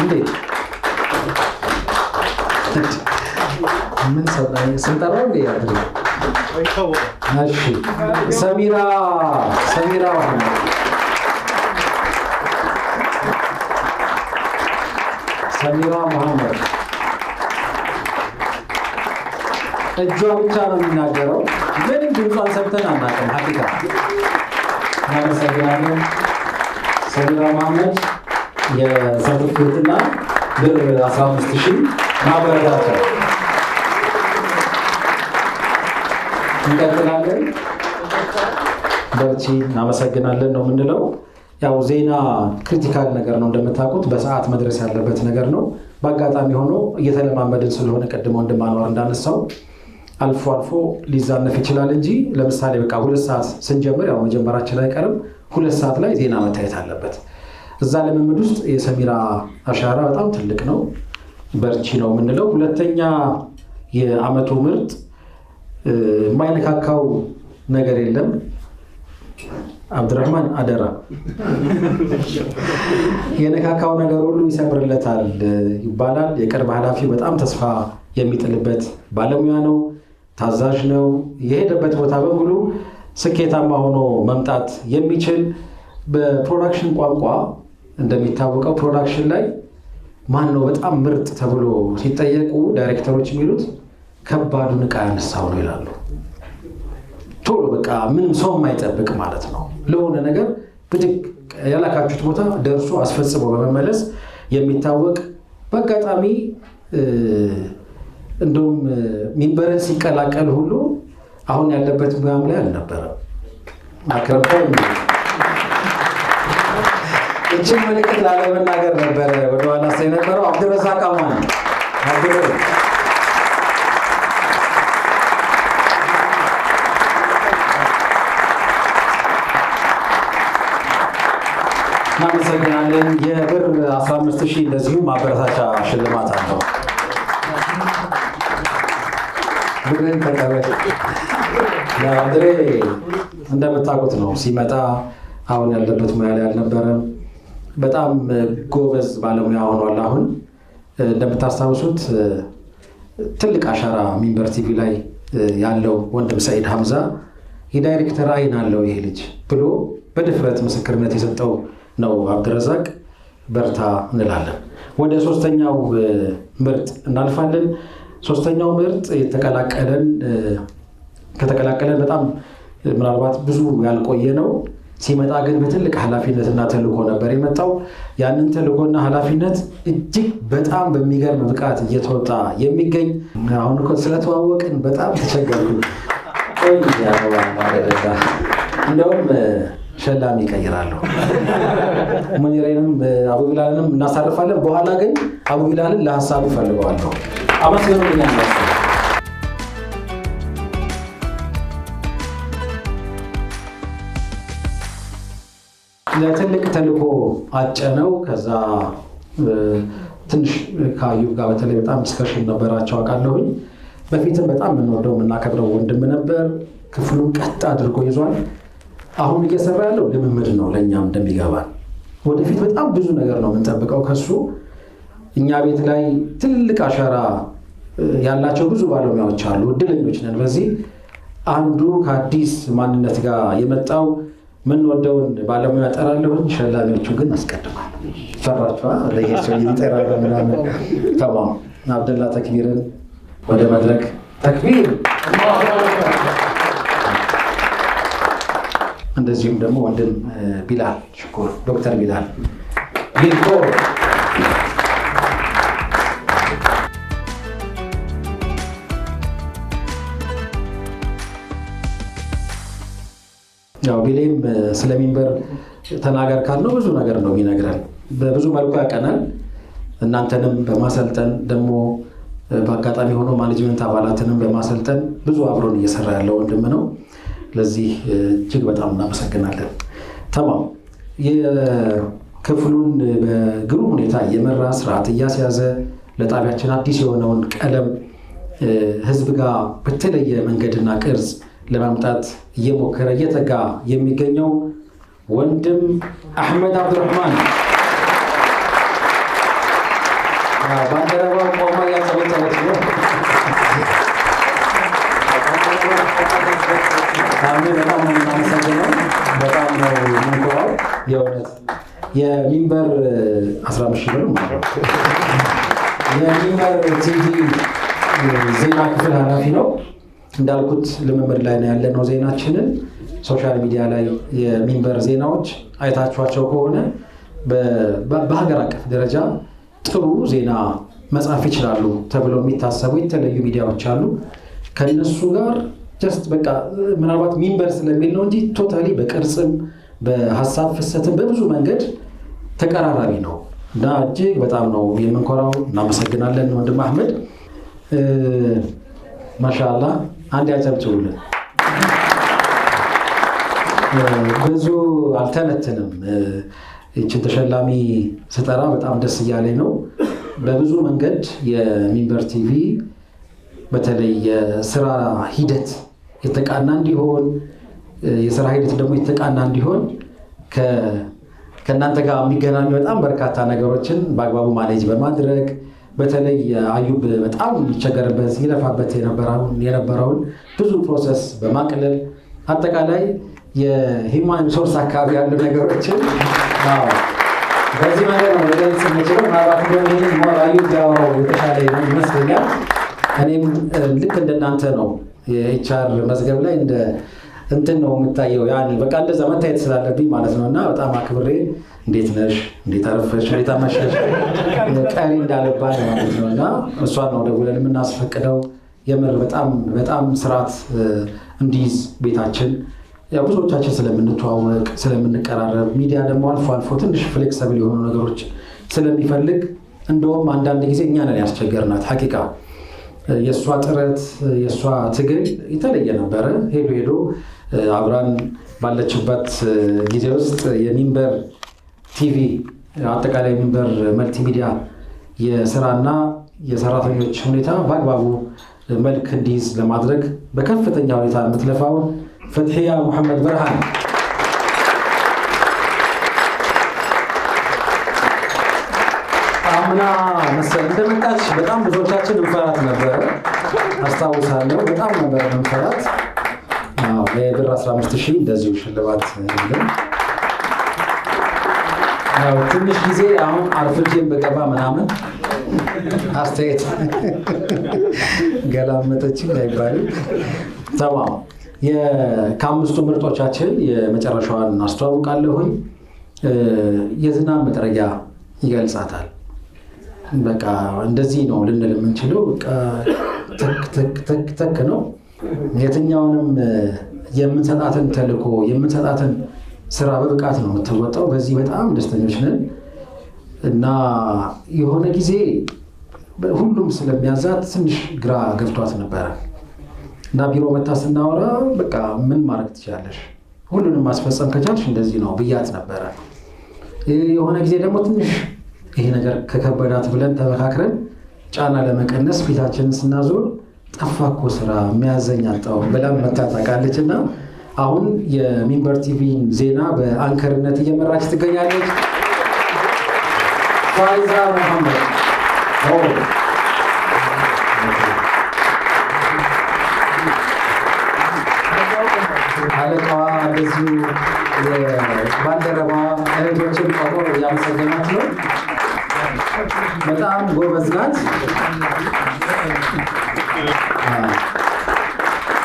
እንዴት ምን ስንጠራው እንዴ ያድር? እሺ ሰሚራ መሐመድ እጇ ብቻ ነው የሚናገረው። ምንም ድምጿን ሰምተን አናውቅም። ሀቂቃ እናመሰግናለን። ሰሚራ መሐመድ የሰርቲፊኬትና ብር 15,000 ማበረታቻ። እንቀጥላለን። በርቺ። እናመሰግናለን ነው የምንለው። ያው ዜና ክሪቲካል ነገር ነው እንደምታውቁት፣ በሰዓት መድረስ ያለበት ነገር ነው። በአጋጣሚ ሆኖ እየተለማመድን ስለሆነ ቀድሞ እንደማንዋር እንዳነሳው አልፎ አልፎ ሊዛነፍ ይችላል እንጂ ለምሳሌ በቃ 2 ሰዓት ስንጀምር ያው መጀመራችን አይቀርም 2 ሰዓት ላይ ዜና መታየት አለበት። እዛ ልምምድ ውስጥ የሰሚራ አሻራ በጣም ትልቅ ነው። በርቺ ነው የምንለው። ሁለተኛ የዓመቱ ምርጥ የማይነካካው ነገር የለም። አብዱራህማን አደራ የነካካው ነገር ሁሉ ይሰብርለታል ይባላል። የቅርብ ኃላፊው በጣም ተስፋ የሚጥልበት ባለሙያ ነው። ታዛዥ ነው። የሄደበት ቦታ በሙሉ ስኬታማ ሆኖ መምጣት የሚችል በፕሮዳክሽን ቋንቋ እንደሚታወቀው ፕሮዳክሽን ላይ ማን ነው በጣም ምርጥ ተብሎ ሲጠየቁ ዳይሬክተሮች የሚሉት ከባዱን ዕቃ ያነሳው ነው ይላሉ። ቶሎ በቃ ምንም ሰው የማይጠብቅ ማለት ነው። ለሆነ ነገር ብድግ ያላካችሁት ቦታ ደርሶ አስፈጽሞ በመመለስ የሚታወቅ በአጋጣሚ እንደውም ሚንበርን ሲቀላቀል ሁሉ አሁን ያለበት ሙያም ላይ አልነበረም። አከረፈው እችን ምልክት ላለመናገር ነበረ ወደኋላ የነበረው አብዱረዛቅ አማን እናመሰግናለን። የብር 15,000 እንደዚሁ ማበረታቻ ሽልማት አለው። ብርን ተቀበል። ለአንድሬ እንደምታውቁት ነው ሲመጣ አሁን ያለበት ሙያ ላይ አልነበረም። በጣም ጎበዝ ባለሙያ ሆኗል። አሁን እንደምታስታውሱት ትልቅ አሻራ ሚንበር ቲቪ ላይ ያለው ወንድም ሰኢድ ሐምዛ የዳይሬክተር አይን አለው ይሄ ልጅ ብሎ በድፍረት ምስክርነት የሰጠው ነው። አብዱረዛቅ በርታ እንላለን። ወደ 3ኛው ምርጥ እናልፋለን። ሶስተኛው ምርጥ ከተቀላቀለን በጣም ምናልባት ብዙ ያልቆየ ነው። ሲመጣ ግን በትልቅ ኃላፊነትና ተልእኮ ነበር የመጣው። ያንን ተልእኮና ኃላፊነት እጅግ በጣም በሚገርም ብቃት እየተወጣ የሚገኝ አሁን እኮ ስለተዋወቅን በጣም ተቸገርኩ። እንደውም ሸላሚ ይቀይራለሁ። ሙኒሬንም አቡቢላልንም እናሳርፋለን። በኋላ ግን አቡቢላልን ለሀሳቡ ፈልገዋለሁ። አመስግኑልኝ። ለትልቅ ተልእኮ አጨነው። ከዛ ትንሽ ከአዩብ ጋር በተለይ በጣም ዲስከሽን ነበራቸው አውቃለሁኝ። በፊትም በጣም የምንወደው የምናከብረው ወንድም ነበር። ክፍሉን ቀጥ አድርጎ ይዟል። አሁን እየሰራ ያለው ልምምድ ነው። ለእኛም እንደሚገባል ወደፊት በጣም ብዙ ነገር ነው የምንጠብቀው ከሱ። እኛ ቤት ላይ ትልቅ አሻራ ያላቸው ብዙ ባለሙያዎች አሉ። እድለኞች ነን በዚህ። አንዱ ከአዲስ ማንነት ጋር የመጣው ምንወደውን ባለሙያ ጠራለሁኝ። ሸላሚዎቹ ግን አስቀድማለሁ። ፈራችኋ? ለየሰው ይጠራል ምናምን። ተማም አብደላ ተክቢርን ወደ መድረክ ተክቢር። እንደዚሁም ደግሞ ወንድም ቢላል ሽኩር፣ ዶክተር ቢላል ቢልኮ ያው ቢሌም ስለሚንበር ተናገር ካልነው ብዙ ነገር ነው የሚነግረን። በብዙ መልኩ ያቀናል። እናንተንም በማሰልጠን ደግሞ በአጋጣሚ ሆኖ ማኔጅመንት አባላትንም በማሰልጠን ብዙ አብሮን እየሰራ ያለው ወንድም ነው። ለዚህ እጅግ በጣም እናመሰግናለን። ተማም የክፍሉን በግሩም ሁኔታ እየመራ ስርዓት እያስያዘ ለጣቢያችን አዲስ የሆነውን ቀለም ህዝብ ጋር በተለየ መንገድና ቅርጽ ለማምጣት እየሞከረ እየተጋ የሚገኘው ወንድም አሕመድ አብዱራህማን ባንደረባው ቆማ ያጸበጠበት ነው። በጣም ነው የምናመሰግነው። በጣም ነው የምንኮራው። የእውነት የሚንበር 15 ሺህ ብር ማለት የሚንበር ቲቪ ዜና ክፍል ኃላፊ ነው። እንዳልኩት ልምምድ ላይ ነው ያለነው። ዜናችንን ሶሻል ሚዲያ ላይ የሚንበር ዜናዎች አይታችኋቸው ከሆነ በሀገር አቀፍ ደረጃ ጥሩ ዜና መጻፍ ይችላሉ ተብለው የሚታሰቡ የተለያዩ ሚዲያዎች አሉ። ከነሱ ጋር ጀስት በቃ ምናልባት ሚንበር ስለሚል ነው እንጂ ቶታሊ በቅርጽም በሀሳብ ፍሰትም በብዙ መንገድ ተቀራራቢ ነው እና እጅግ በጣም ነው የምንኮራው። እናመሰግናለን ወንድም አሕመድ። ማሻአላህ አንድ ያጨብጭቡልን። ብዙ አልተነትንም። ይህችን ተሸላሚ ስጠራ በጣም ደስ እያለኝ ነው። በብዙ መንገድ የሚንበር ቲቪ በተለይ የስራ ሂደት የተቃና እንዲሆን የስራ ሂደት ደግሞ የተቃና እንዲሆን ከእናንተ ጋር የሚገናኙ በጣም በርካታ ነገሮችን በአግባቡ ማኔጅ በማድረግ በተለይ አዩብ በጣም የሚቸገርበት ይለፋበት የነበረውን ብዙ ፕሮሰስ በማቅለል አጠቃላይ የሂውማን ሪሶርስ አካባቢ ያሉ ነገሮችን በዚህ መንገድ ነው ለገልጽ የምችለው። ምናልባት እንደሆነ አዩብ ያወራው የተሻለ ይመስለኛል። እኔም ልክ እንደናንተ ነው የኤችአር መዝገብ ላይ እንትን ነው የምታየው። ያኔ በቃ እንደዛ መታየት ስላለብኝ ማለት ነው። እና በጣም አክብሬ እንዴት ነሽ፣ እንዴት አረፈሽ፣ እንዴት አመሸሽ ቀሪ እንዳለባት ማለት ነው። እና እሷን ነው ደውለን የምናስፈቅደው። የምር በጣም ስርዓት እንዲይዝ ቤታችን ያው ብዙዎቻችን ስለምንተዋወቅ ስለምንቀራረብ፣ ሚዲያ ደግሞ አልፎ አልፎ ትንሽ ፍሌክሰብል የሆኑ ነገሮች ስለሚፈልግ እንደውም አንዳንድ ጊዜ እኛ ነን ያስቸገርናት። ሐቂቃ የእሷ ጥረት የእሷ ትግል የተለየ ነበረ። ሄዶ አብራን ባለችበት ጊዜ ውስጥ የሚንበር ቲቪ አጠቃላይ ሚንበር መልቲሚዲያ የስራና የሰራተኞች ሁኔታ በአግባቡ መልክ እንዲይዝ ለማድረግ በከፍተኛ ሁኔታ የምትለፋውን ፈትሕያ ሙሐመድ ብርሃን አምና መሰል እንደመጣች በጣም ብዙዎቻችን እንፈራት ነበረ። አስታውሳለሁ። በጣም ነበረ እንፈራት። የብር 15,000 እንደዚሁ ሽልማት ትንሽ ጊዜ አሁን አርፍጄን በገባ ምናምን አስተያየት ገላመጠችኝ አይባልም። ተማም ከአምስቱ ምርጦቻችን የመጨረሻዋን አስተዋውቃለሁኝ። የዝናብ መጥረጊያ ይገልጻታል። በቃ እንደዚህ ነው ልንል የምንችለው። ተክ ነው። የትኛውንም የምንሰጣትን ተልእኮ የምንሰጣትን ስራ በብቃት ነው የምትወጣው። በዚህ በጣም ደስተኞች ነን እና የሆነ ጊዜ ሁሉም ስለሚያዛት ትንሽ ግራ ገብቷት ነበረ እና ቢሮ መታ ስናወራ በቃ ምን ማድረግ ትችላለሽ፣ ሁሉንም ማስፈጸም ከቻልሽ እንደዚህ ነው ብያት ነበረ። የሆነ ጊዜ ደግሞ ትንሽ ይሄ ነገር ከከበዳት ብለን ተመካክረን ጫና ለመቀነስ ፊታችንን ስናዞር ጠፋ እኮ ስራ የሚያዘኝ አጣሁ ብላም መታ ታውቃለች እና አሁን የሚንበር ቲቪን ዜና በአንከርነት እየመራች ትገኛለች። ፋይዛ መሐመድ አለቃዋ እንደዚሁ ባልደረባ እህቶችን ቆሞ እያመሰገናት ነው። በጣም ጎበዝ ናት።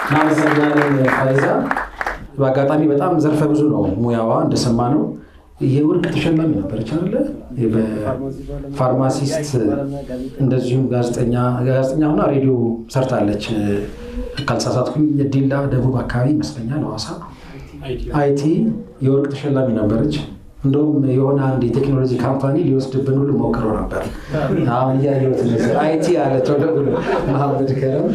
እናመሰግናለን ፋይዛ። በአጋጣሚ በጣም ዘርፈ ብዙ ነው ሙያዋ እንደሰማ ነው። የወርቅ ተሸላሚ ነበረች አይደለ? በፋርማሲስት እንደዚሁም ጋዜጠኛ ሆና ሬዲዮ ሰርታለች። ካልተሳሳትኩኝ የዲላ ደቡብ አካባቢ ይመስለኛል ሐዋሳ አይቲ የወርቅ ተሸላሚ ነበረች። እንደውም የሆነ አንድ የቴክኖሎጂ ካምፓኒ ሊወስድብን ሁሉ ሞክሮ ነበር። አሁን እያየሁት አይቲ አለ ተወደጉ መሐመድ ከረም።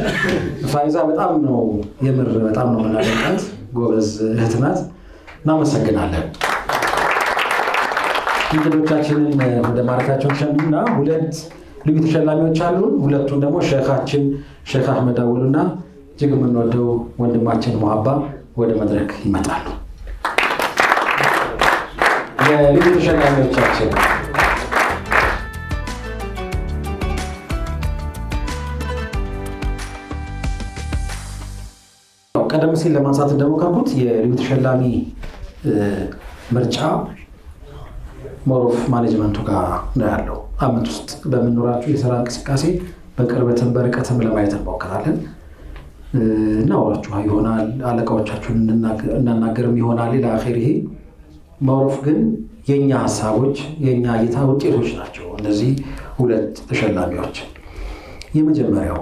ፋይዛ በጣም ነው የምር በጣም ነው የምናደንቃት። ጎበዝ እህት ናት። እናመሰግናለን። እንግዶቻችንን ወደ ማረታቸው ሸኙና ሁለት ልዩ ተሸላሚዎች አሉን። ሁለቱን ደግሞ ሼኻችን ሼክ አህመድ አወሉና እጅግ የምንወደው ወንድማችን ሙሀባ ወደ መድረክ ይመጣሉ። የልዩ ተሸላሚዎቻችን ቀደም ሲል ለማንሳት እንደሞከርኩት የልዩ ተሸላሚ ምርጫ ሞሮፍ ማኔጅመንቱ ጋር ነው ያለው። አመት ውስጥ በምንኖራችሁ የስራ እንቅስቃሴ በቅርበትም በርቀትም ለማየት እንሞክራለን። እናወራችሁ ይሆናል፣ አለቃዎቻችሁን እናናገርም ይሆናል። ሌላ አኼር ይሄ ሞሮፍ ግን የኛ ሀሳቦች የኛ እይታ ውጤቶች ናቸው። እነዚህ ሁለት ተሸላሚዎች የመጀመሪያው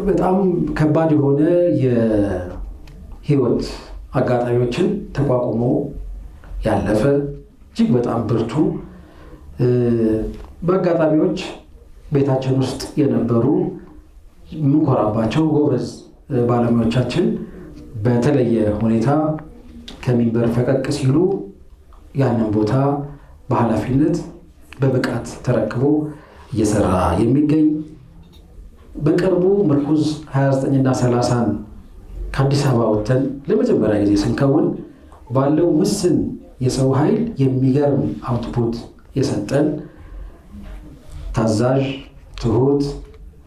በጣም ከባድ የሆነ የህይወት አጋጣሚዎችን ተቋቁሞ ያለፈ እጅግ በጣም ብርቱ በአጋጣሚዎች ቤታችን ውስጥ የነበሩ የምንኮራባቸው ጎበዝ ባለሙያዎቻችን በተለየ ሁኔታ ከሚንበር ፈቀቅ ሲሉ ያንን ቦታ በኃላፊነት በብቃት ተረክቦ እየሰራ የሚገኝ በቅርቡ ምርኩዝ 29 እና 30 ከአዲስ አበባ ወጥተን ለመጀመሪያ ጊዜ ስንከውን ባለው ውስን የሰው ኃይል የሚገርም አውትፑት የሰጠን ታዛዥ፣ ትሁት፣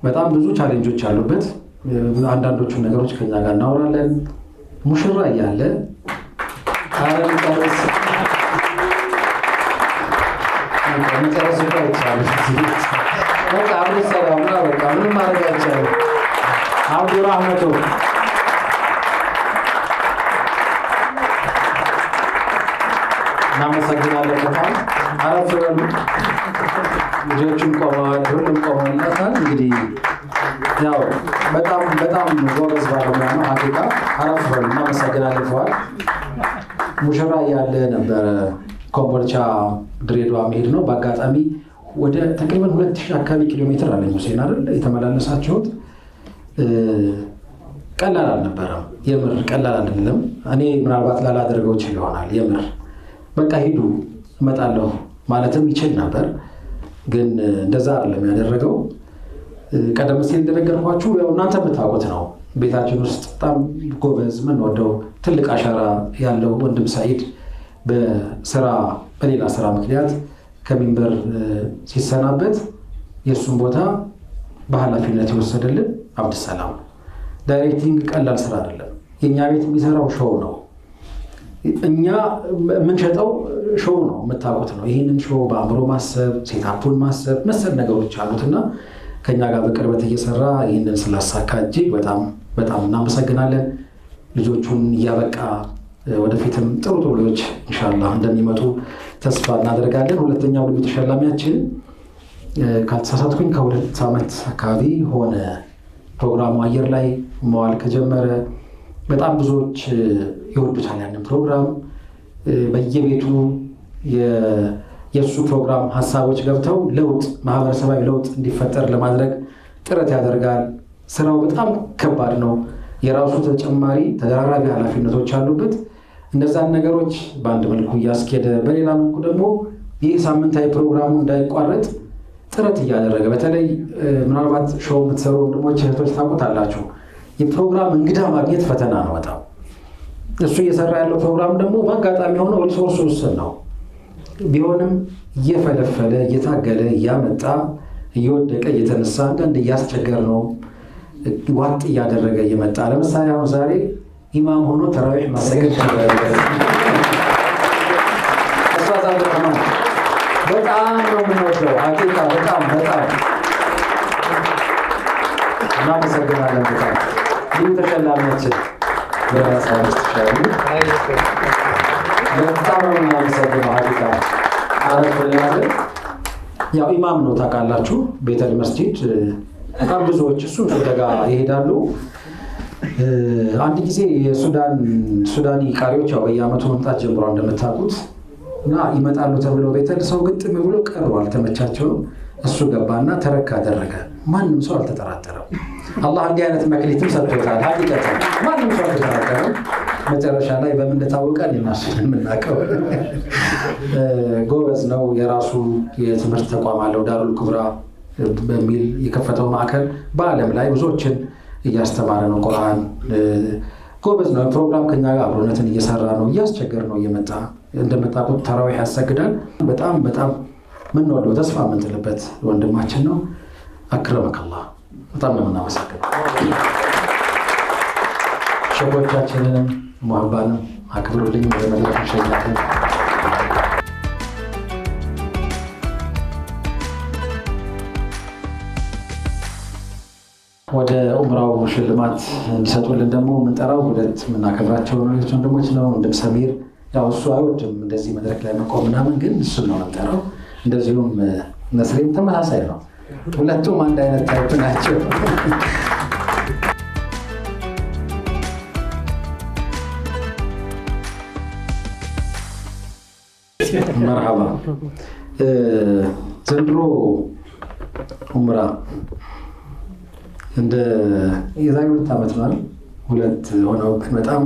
በጣም ብዙ ቻሌንጆች ያሉበት አንዳንዶቹን ነገሮች ከኛ ጋር እናወራለን። ሙሽራ እያለ ምንም ማድረግ አይቻልም። አብዱራህመቶ እናመሰግናለን። በጣም አረፍ በሉ። ልጆቹም ቆመዋል፣ ሁሉም ቆመውላታል። እንግዲህ ያው በጣም ጎበዝ ባለሙያ ነው። ሀቂቃ አረፍ በሉ። እናመሰግናለን። ፈዋል ሙሽራ እያለ ነበረ ኮምቦልቻ ድሬዳዋ መሄድ ነው። በአጋጣሚ ወደ ተቅሪበን 2000 አካባቢ ኪሎ ሜትር አለኝ ሁሴን አይደል የተመላለሳችሁት። ቀላል አልነበረም። የምር ቀላል አይደለም። እኔ ምናልባት ላላደርገው ይችል ይሆናል። የምር በቃ ሂዱ እመጣለሁ ማለትም ይችል ነበር፣ ግን እንደዛ አይደለም ያደረገው። ቀደም ሲል እንደነገርኳችሁ ያው እናንተ የምታውቁት ነው። ቤታችን ውስጥ በጣም ጎበዝ የምንወደው ትልቅ አሻራ ያለው ወንድም ሰዒድ በሌላ ስራ ምክንያት ከሚንበር ሲሰናበት የእሱን ቦታ በኃላፊነት የወሰደልን አብድሰላም። ዳይሬክቲንግ ቀላል ስራ አይደለም። የእኛ ቤት የሚሰራው ሾው ነው። እኛ የምንሸጠው ሾው ነው የምታውቁት ነው። ይህንን ሾው በአእምሮ ማሰብ፣ ሴታፑን ማሰብ መሰል ነገሮች አሉትና ከኛ ጋር በቅርበት እየሰራ ይህንን ስላሳካ እጅግ በጣም በጣም እናመሰግናለን። ልጆቹን እያበቃ ወደፊትም ጥሩ ልጆች ኢንሻአላህ እንደሚመጡ ተስፋ እናደርጋለን። ሁለተኛው ልዩ ተሸላሚያችን ካልተሳሳትኩኝ ከ2 ዓመት አካባቢ ሆነ ፕሮግራሙ አየር ላይ መዋል ከጀመረ። በጣም ብዙዎች ይወዱታል ያንን ፕሮግራም። በየቤቱ የእሱ ፕሮግራም ሀሳቦች ገብተው ለውጥ ማህበረሰባዊ ለውጥ እንዲፈጠር ለማድረግ ጥረት ያደርጋል። ስራው በጣም ከባድ ነው። የራሱ ተጨማሪ ተደራራቢ ኃላፊነቶች አሉበት። እነዛን ነገሮች በአንድ መልኩ እያስኬደ፣ በሌላ መልኩ ደግሞ ይህ ሳምንታዊ ፕሮግራሙ እንዳይቋረጥ ጥረት እያደረገ፣ በተለይ ምናልባት ሾው የምትሰሩ ወንድሞች እህቶች ታውቁታላችሁ፣ የፕሮግራም እንግዳ ማግኘት ፈተና ነው በጣም። እሱ እየሰራ ያለው ፕሮግራም ደግሞ በአጋጣሚ ሆነው ሪሶርስ ውስን ነው። ቢሆንም እየፈለፈለ እየታገለ እያመጣ እየወደቀ እየተነሳ አንዳንድ እያስቸገር ነው ዋጥ እያደረገ እየመጣ። ለምሳሌ አሁን ዛሬ ኢማም ሆኖ ተራዊህ ማሰገድ በጣም ነው የምንወደው። ሀቂቃ በጣም እናመሰግናለን። በጣም ይህ ተሸላሚያችን በራሳዎች ተሻሉ በጣም ነው እናመሰግነው። ሀቂቃ አረፍላለን። ያው ኢማም ነው ታውቃላችሁ፣ ቤተል መስጂድ በጣም ብዙዎች እሱን ፍለጋ ይሄዳሉ። አንድ ጊዜ የሱዳኒ ቃሪዎች ያው በየዓመቱ መምጣት ጀምሯል እንደምታውቁት፣ እና ይመጣሉ ተብለው ቤተል ሰው ግጥም ብሎ ቀሩ፣ አልተመቻቸውም። እሱ ገባና ተረካ አደረገ። ማንም ሰው አልተጠራጠረም። አላህ እንዲህ አይነት መክሊትም ሰጥቶታል። ሀቂቀት ማንም ሰው አልተጠራጠረም። መጨረሻ ላይ በምን እንደታወቀ እናሱን የምናውቀው ጎበዝ ነው። የራሱ የትምህርት ተቋም አለው፣ ዳሩል ኩብራ በሚል የከፈተው ማዕከል በዓለም ላይ ብዙዎችን እያስተማረ ነው። ቁርአን ጎበዝ ነው። ፕሮግራም ከኛ ጋር አብሮነትን እየሰራ ነው። እያስቸገር ነው እየመጣ እንደምታውቁት ተራዊህ ያሰግዳል። በጣም ምንወደው ተስፋ የምንጥልበት ወንድማችን ነው። አክረመከላህ በጣም ነው የምናመሰግነው። ሸኮቻችንንም ሙሀባንም አክብሩልኝ። ወደ መድረክ እንሸኛለን። ወደ ኡምራው ሽልማት እንዲሰጡልን ደግሞ የምንጠራው ሁለት የምናከብራቸው ወንድሞች ነው። ወንድም ሰሚር ያው እሱ አይወድም እንደዚህ መድረክ ላይ መቆም ምናምን፣ ግን እሱን ነው የምንጠራው። እንደዚሁም ነስሬም ተመሳሳይ ነው። ሁለቱም አንድ አይነት ታይፕ ናቸው። መርሃባ። ዘንድሮ ኡምራ እንደ የዛሬ 2 ዓመት ማለት 2 ሆነው በጣም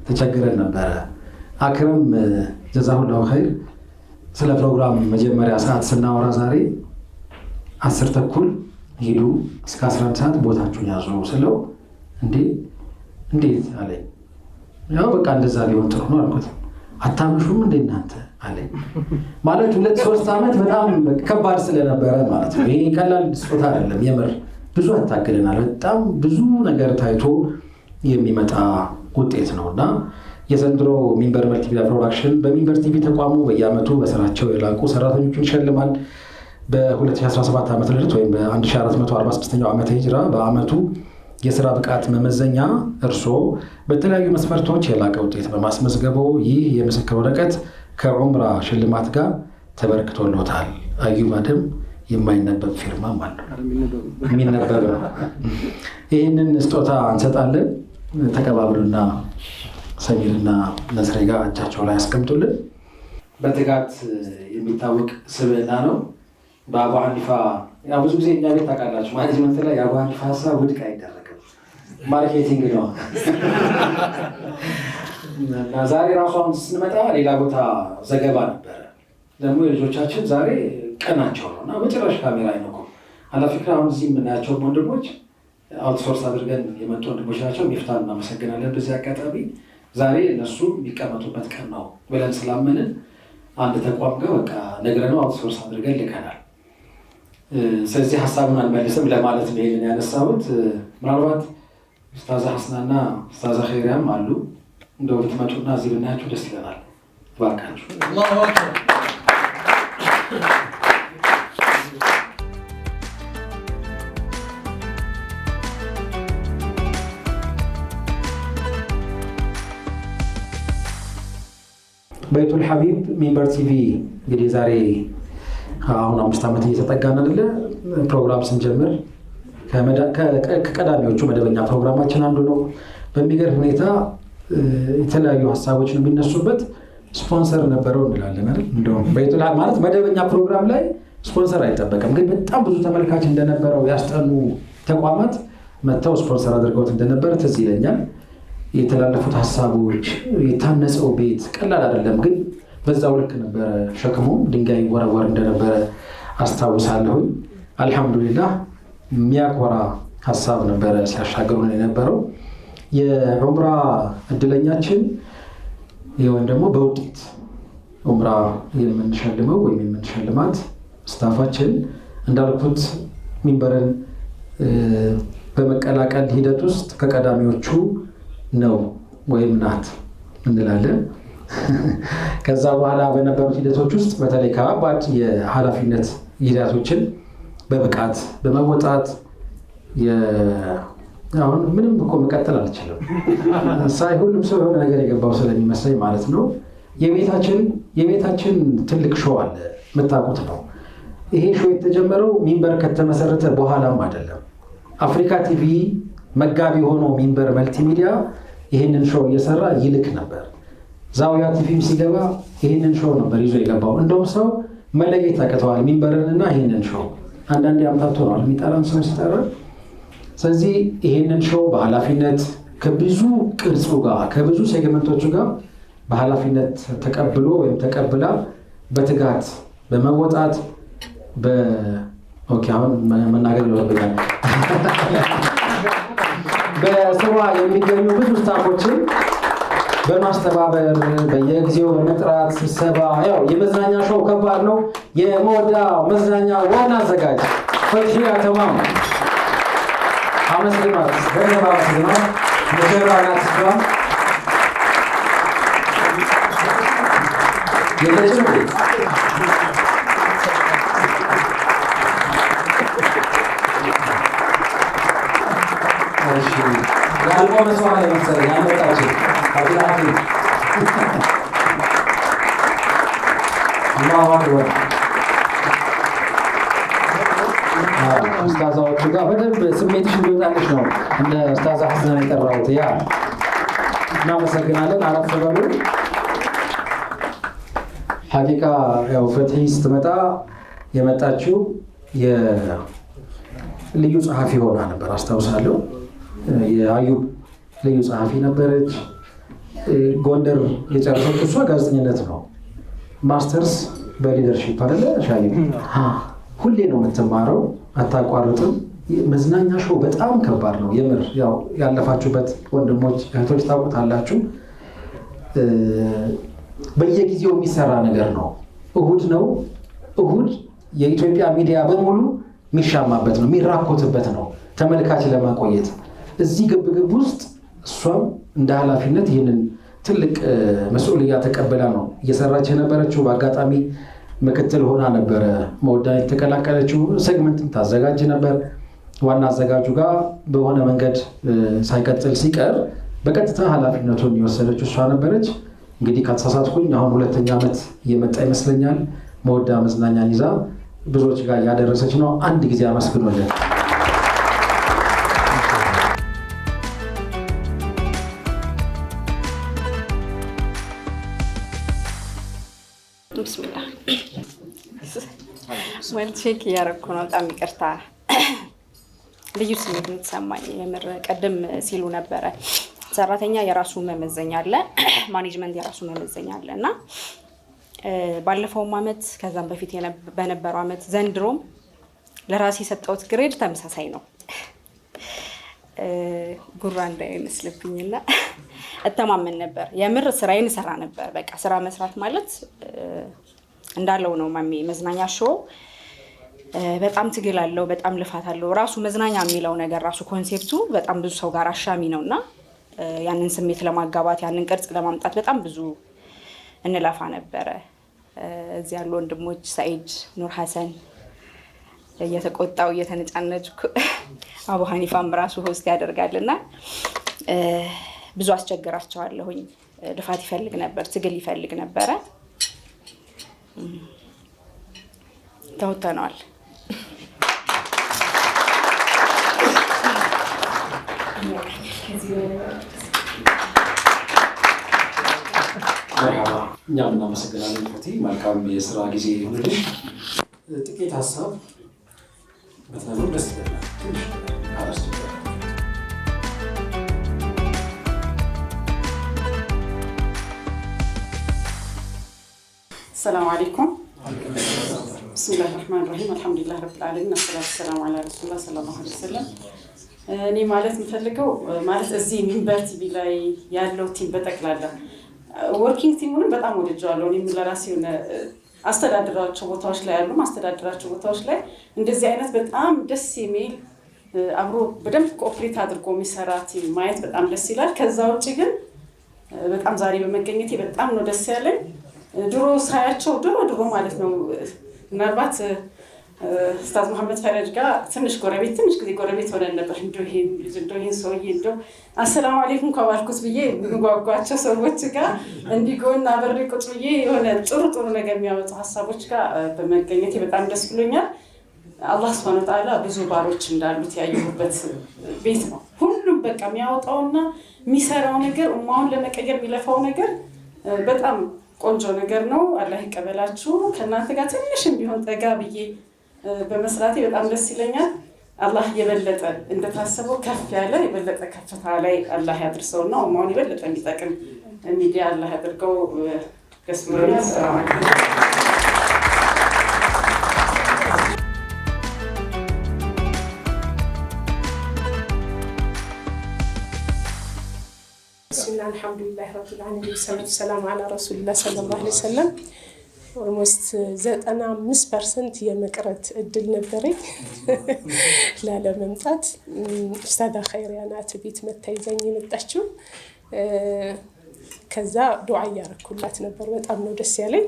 ተቸግረን ነበረ። አክረም ጀዛሁላሁ ኸይር ስለ ፕሮግራም መጀመሪያ ሰዓት ስናወራ ዛሬ 10 ተኩል ሂዱ እስከ 11 ሰዓት ቦታችሁን ያዙ ስለው እንዴት አለኝ። ያው በቃ እንደዛ ሊሆን ጥሩ ነው አልኩት። አታምሹም እንደ እናንተ አለኝ። ማለት 2-3 ዓመት በጣም ከባድ ስለነበረ ማለት ነው። ይሄ ቀላል ስጦታ አይደለም። የምር ብዙ አታግለናል። በጣም ብዙ ነገር ታይቶ የሚመጣ ውጤት ነውና የዘንድሮ ሚንበር መልቲሚዲያ ፕሮዳክሽን በሚንበር ቲቪ ተቋሙ በየዓመቱ በስራቸው የላቁ ሰራተኞችን ይሸልማል። በ2017 ዓመተ ልደት ወይም በ1446ኛው ዓመተ ሂጅራ በዓመቱ የስራ ብቃት መመዘኛ እርስዎ በተለያዩ መስፈርቶች የላቀ ውጤት በማስመዝገቦ ይህ የምስክር ወረቀት ከዑምራ ሽልማት ጋር ተበርክቶሎታል። አዩብ አደም የማይነበብ ፊርማም አለው። የሚነበብ ነው። ይህንን ስጦታ እንሰጣለን። ተቀባብሉና ሰሚርና ነስሬ ጋር እጃቸው ላይ ያስቀምጡልን። በትጋት የሚታወቅ ስብዕና ነው። በአቡ ሐኒፋ ያው ብዙ ጊዜ እኛ ቤት ታውቃላችሁ፣ ማኔጅመንት ላይ የአቡ ሐኒፋ ሀሳብ ውድቅ አይደረግም። ማርኬቲንግ ነው እና ዛሬ ራሷን ስንመጣ ሌላ ቦታ ዘገባ ነበረ። ደግሞ የልጆቻችን ዛሬ ቀናቸው ነው እና መጨረሻ ካሜራ አይነኩም። አላፊክራ አሁን እዚህ የምናያቸው ወንድሞች አውትሶርስ አድርገን የመጡ ወንድሞች ናቸው። ሚፍታን እናመሰግናለን። በዚህ አጋጣሚ ዛሬ እነሱ የሚቀመጡበት ቀን ነው ብለን ስላመንን አንድ ተቋም ጋር በቃ ነግረነው አውትሶርስ አድርገን ልከናል። ስለዚህ ሀሳቡን አልመልስም ለማለት ነው ይሄንን ያነሳሁት። ምናልባት ኡስታዝ ሐስናና ኡስታዝ ኸይሪያም አሉ። እንደው ብትመጡና እዚህ ብናያችሁ ደስ ይለናል። ባካችሁ በይቱል ሐቢብ ሚንበር ቲቪ እንግዲህ ዛሬ አሁን 5 ዓመት እየተጠጋን አይደለ? ፕሮግራም ስንጀምር ከቀዳሚዎቹ መደበኛ ፕሮግራማችን አንዱ ነው። በሚገርም ሁኔታ የተለያዩ ሀሳቦች ነው የሚነሱበት። ስፖንሰር ነበረው እንላለን አይደል? እንደውም በይቱል ሐቢብ ማለት መደበኛ ፕሮግራም ላይ ስፖንሰር አይጠበቅም፣ ግን በጣም ብዙ ተመልካች እንደነበረው ያስጠኑ ተቋማት መጥተው ስፖንሰር አድርገውት እንደነበረ ትዝ ይለኛል። የተላለፉት ሀሳቦች የታነጸው ቤት ቀላል አይደለም፣ ግን በዛው ልክ ነበረ ሸክሙ። ድንጋይ ወረወር እንደነበረ አስታውሳለሁኝ። አልሐምዱሊላህ የሚያኮራ ሀሳብ ነበረ ሲያሻገሩን የነበረው። የዑምራ እድለኛችን ወይም ደግሞ በውጤት ዑምራ የምንሸልመው ወይም የምንሸልማት ስታፋችን እንዳልኩት ሚንበርን በመቀላቀል ሂደት ውስጥ ከቀዳሚዎቹ ነው ወይም ናት እንላለን። ከዛ በኋላ በነበሩት ሂደቶች ውስጥ በተለይ ከባድ የኃላፊነት ሂደቶችን በብቃት በመወጣት አሁን ምንም እኮ መቀጠል አልችልም ሳይ ሁሉም ሰው የሆነ ነገር የገባው ስለሚመስለኝ ማለት ነው። የቤታችን ትልቅ ሾው አለ፣ የምታውቁት ነው። ይሄ ሾው የተጀመረው ሚንበር ከተመሰረተ በኋላም አይደለም። አፍሪካ ቲቪ መጋቢ ሆኖ ሚንበር መልቲሚዲያ ይህንን ሾው እየሰራ ይልክ ነበር። ዛውያ ቲቪም ሲገባ ይህንን ሾው ነበር ይዞ የገባው። እንደውም ሰው መለየት አቅተዋል ሚንበርንና ይህንን ሾው። አንዳንዴ አምታቶ ነው የሚጠራን ሰው ሲጠራ። ስለዚህ ይህንን ሾው በኃላፊነት ከብዙ ቅርጹ ጋር ከብዙ ሴግመንቶቹ ጋር በኃላፊነት ተቀብሎ ወይም ተቀብላ በትጋት በመወጣት አሁን መናገር ይኖርብኛል። በስሯ የሚገኙ ብዙ ስታፎችን በማስተባበር በየጊዜው በመጥራት ስብሰባ። ያው የመዝናኛ ሾው ከባድ ነው። የመወዳ መዝናኛ ዋና አዘጋጅ ፈትሂያ ተማም አመስግናት፣ ገንዘብ አመስግናት፣ ሙሽራናት ስራ የለችም። ያልቆ መስዋዕት ላይ መሰለኝ ያልመጣችው አብላፊ አላሁ ኡስታዛዎቹ ጋር በደንብ ስሜትሽ እንዲወጣልሽ ነው እንደ ኡስታዛ ሐሰን የጠራሁት። ያ እናመሰግናለን። አረፍ በሉ። ሐቂቃ ያው ፈትሂ ስትመጣ የመጣችው የልዩ ጸሐፊ ሆና ነበር አስታውሳለሁ። የአዩብ ልዩ ጸሐፊ ነበረች። ጎንደር የጨረሰችው እሷ ጋዜጠኝነት ነው። ማስተርስ በሊደርሺፕ አይደለ ሻይ ሁሌ ነው የምትማረው፣ አታቋርጥም። መዝናኛ ሾው በጣም ከባድ ነው የምር። ያው ያለፋችሁበት ወንድሞች እህቶች ታውቁታላችሁ። በየጊዜው የሚሰራ ነገር ነው። እሁድ ነው። እሁድ የኢትዮጵያ ሚዲያ በሙሉ የሚሻማበት ነው፣ የሚራኮትበት ነው ተመልካች ለማቆየት። እዚህ ግብግብ ውስጥ እሷም እንደ ኃላፊነት ይህንን ትልቅ መስኡልያ ተቀበላ ነው እየሰራች የነበረችው። በአጋጣሚ ምክትል ሆና ነበረ መወዳን የተቀላቀለችው። ሴግመንትን ታዘጋጅ ነበር። ዋና አዘጋጁ ጋር በሆነ መንገድ ሳይቀጥል ሲቀር በቀጥታ ኃላፊነቱን የወሰደችው እሷ ነበረች። እንግዲህ ካልተሳሳትኩኝ አሁን 2ኛ ዓመት እየመጣ ይመስለኛል። መወዳ መዝናኛን ይዛ ብዙዎች ጋር እያደረሰች ነው። አንድ ጊዜ አመስግኖልን። ብስሚላ ቼክ እያደረኩ ነው። በጣም ይቅርታ። ልዩ ስሜት የምትሰማኝ የምር ቀደም ሲሉ ነበረ። ሰራተኛ የራሱ መመዘኛ አለ፣ ማኔጅመንት የራሱ መመዘኛ አለ እና ባለፈውም ዓመት ከዛም በፊት በነበረው ዓመት ዘንድሮም ለራሴ የሰጠሁት ግሬድ ተመሳሳይ ነው። ጉራ እንዳይመስልብኝና እተማመን ነበር። የምር ስራዬን እሰራ ነበር። በቃ ስራ መስራት ማለት እንዳለው ነው። ማሚ መዝናኛ ሾው በጣም ትግል አለው፣ በጣም ልፋት አለው። ራሱ መዝናኛ የሚለው ነገር ራሱ ኮንሴፕቱ በጣም ብዙ ሰው ጋር አሻሚ ነውና ያንን ስሜት ለማጋባት ያንን ቅርጽ ለማምጣት በጣም ብዙ እንለፋ ነበረ። እዚህ ያሉ ወንድሞች ሰኢድ፣ ኑር ሐሰን እየተቆጣው እየተነጫነጭኩ አቡ ሐኒፋም ራሱ ሆስት ያደርጋልና ብዙ አስቸግራቸዋለሁኝ። ልፋት ይፈልግ ነበር፣ ትግል ይፈልግ ነበረ። ተውተነዋል። እኛም እናመሰግናለን ፈቲ። መልካም የስራ ጊዜ ይሁንልሽ። ጥቂት ሀሳብ በተናገሩ ደስ ይላል። السلام عليكم. بسم الله الرحمن الرحيم. الحمد لله رب العالمين والصلاة والسلام على رسول الله صلى الله عليه وسلم. እኔ ማለት የምፈልገው ማለት እዚህ ሚንበር ቲቪ ላይ ያለው ቲም በጠቅላላ ወርኪንግ ቲሙንም በጣም ወድጀዋለሁ። እኔም ለራሴ የሆነ አስተዳደራቸው ቦታዎች ላይ ያሉ ማስተዳደራቸው ቦታዎች ላይ እንደዚህ አይነት በጣም ደስ የሚል አብሮ በደንብ ኮኦፕሬት አድርጎ የሚሰራ ቲም ማየት በጣም ደስ ይላል። ከዛ ውጭ ግን በጣም ዛሬ በመገኘቴ በጣም ነው ደስ ያለኝ። ድሮ ሳያቸው ድሮ ማለት ነው ምናልባት ኡስታዝ መሐመድ ፈረጅ ጋር ትንሽ ጊዜ ጎረቤት ሆነን ነበር። እንደው ይሄን ሰውዬ እንደው አሰላሙ አለይኩም ከባልኩት ብዬ የምጓጓቸው ሰዎች ጋር እንዲጎና አብሬ ቁጭ ብዬ የሆነ ጥሩ ነገር የሚያመጡ ሀሳቦች ጋር በመገኘቴ በጣም ደስ ብሎኛል። አላህ ሱብሓነሁ ወተዓላ ብዙ ባሮች እንዳሉት ያየሁበት ቤት ነው። ሁሉም በቃ የሚያወጣውና የሚሰራው ነገር ኡማውን ለመቀየር የሚለፋው ነገር በጣም ቆንጆ ነገር ነው። አላህ ይቀበላችሁ። ከእናንተ ጋር ትንሽም ቢሆን ጠጋ ብዬ በመስራቴ በጣም ደስ ይለኛል። አላህ የበለጠ እንደታሰበው ከፍ ያለ የበለጠ ከፍታ ላይ አላህ ያድርሰውና ኡማውን የበለጠ የሚጠቅም ሚዲያ አላህ ያድርገው። ገስሙሪያ ሰላም አለይኩም። ብስሚላህ አልሐምዱሊላህ ረቢል ዓለሚን ወሰላቱ ወሰላሙ ዐላ ረሱሊላህ ሰለላሁ ዐለይሂ ወሰለም። ኦልሞስት 95% የመቅረት እድል ነበረኝ ላለመምጣት። ኡስታዛ ኸይሪያ ናት ቤት መታ ይዛኝ የመጣችው። ከዛ ዱዓ እያረኩላት ነበር። በጣም ነው ደስ ያለኝ።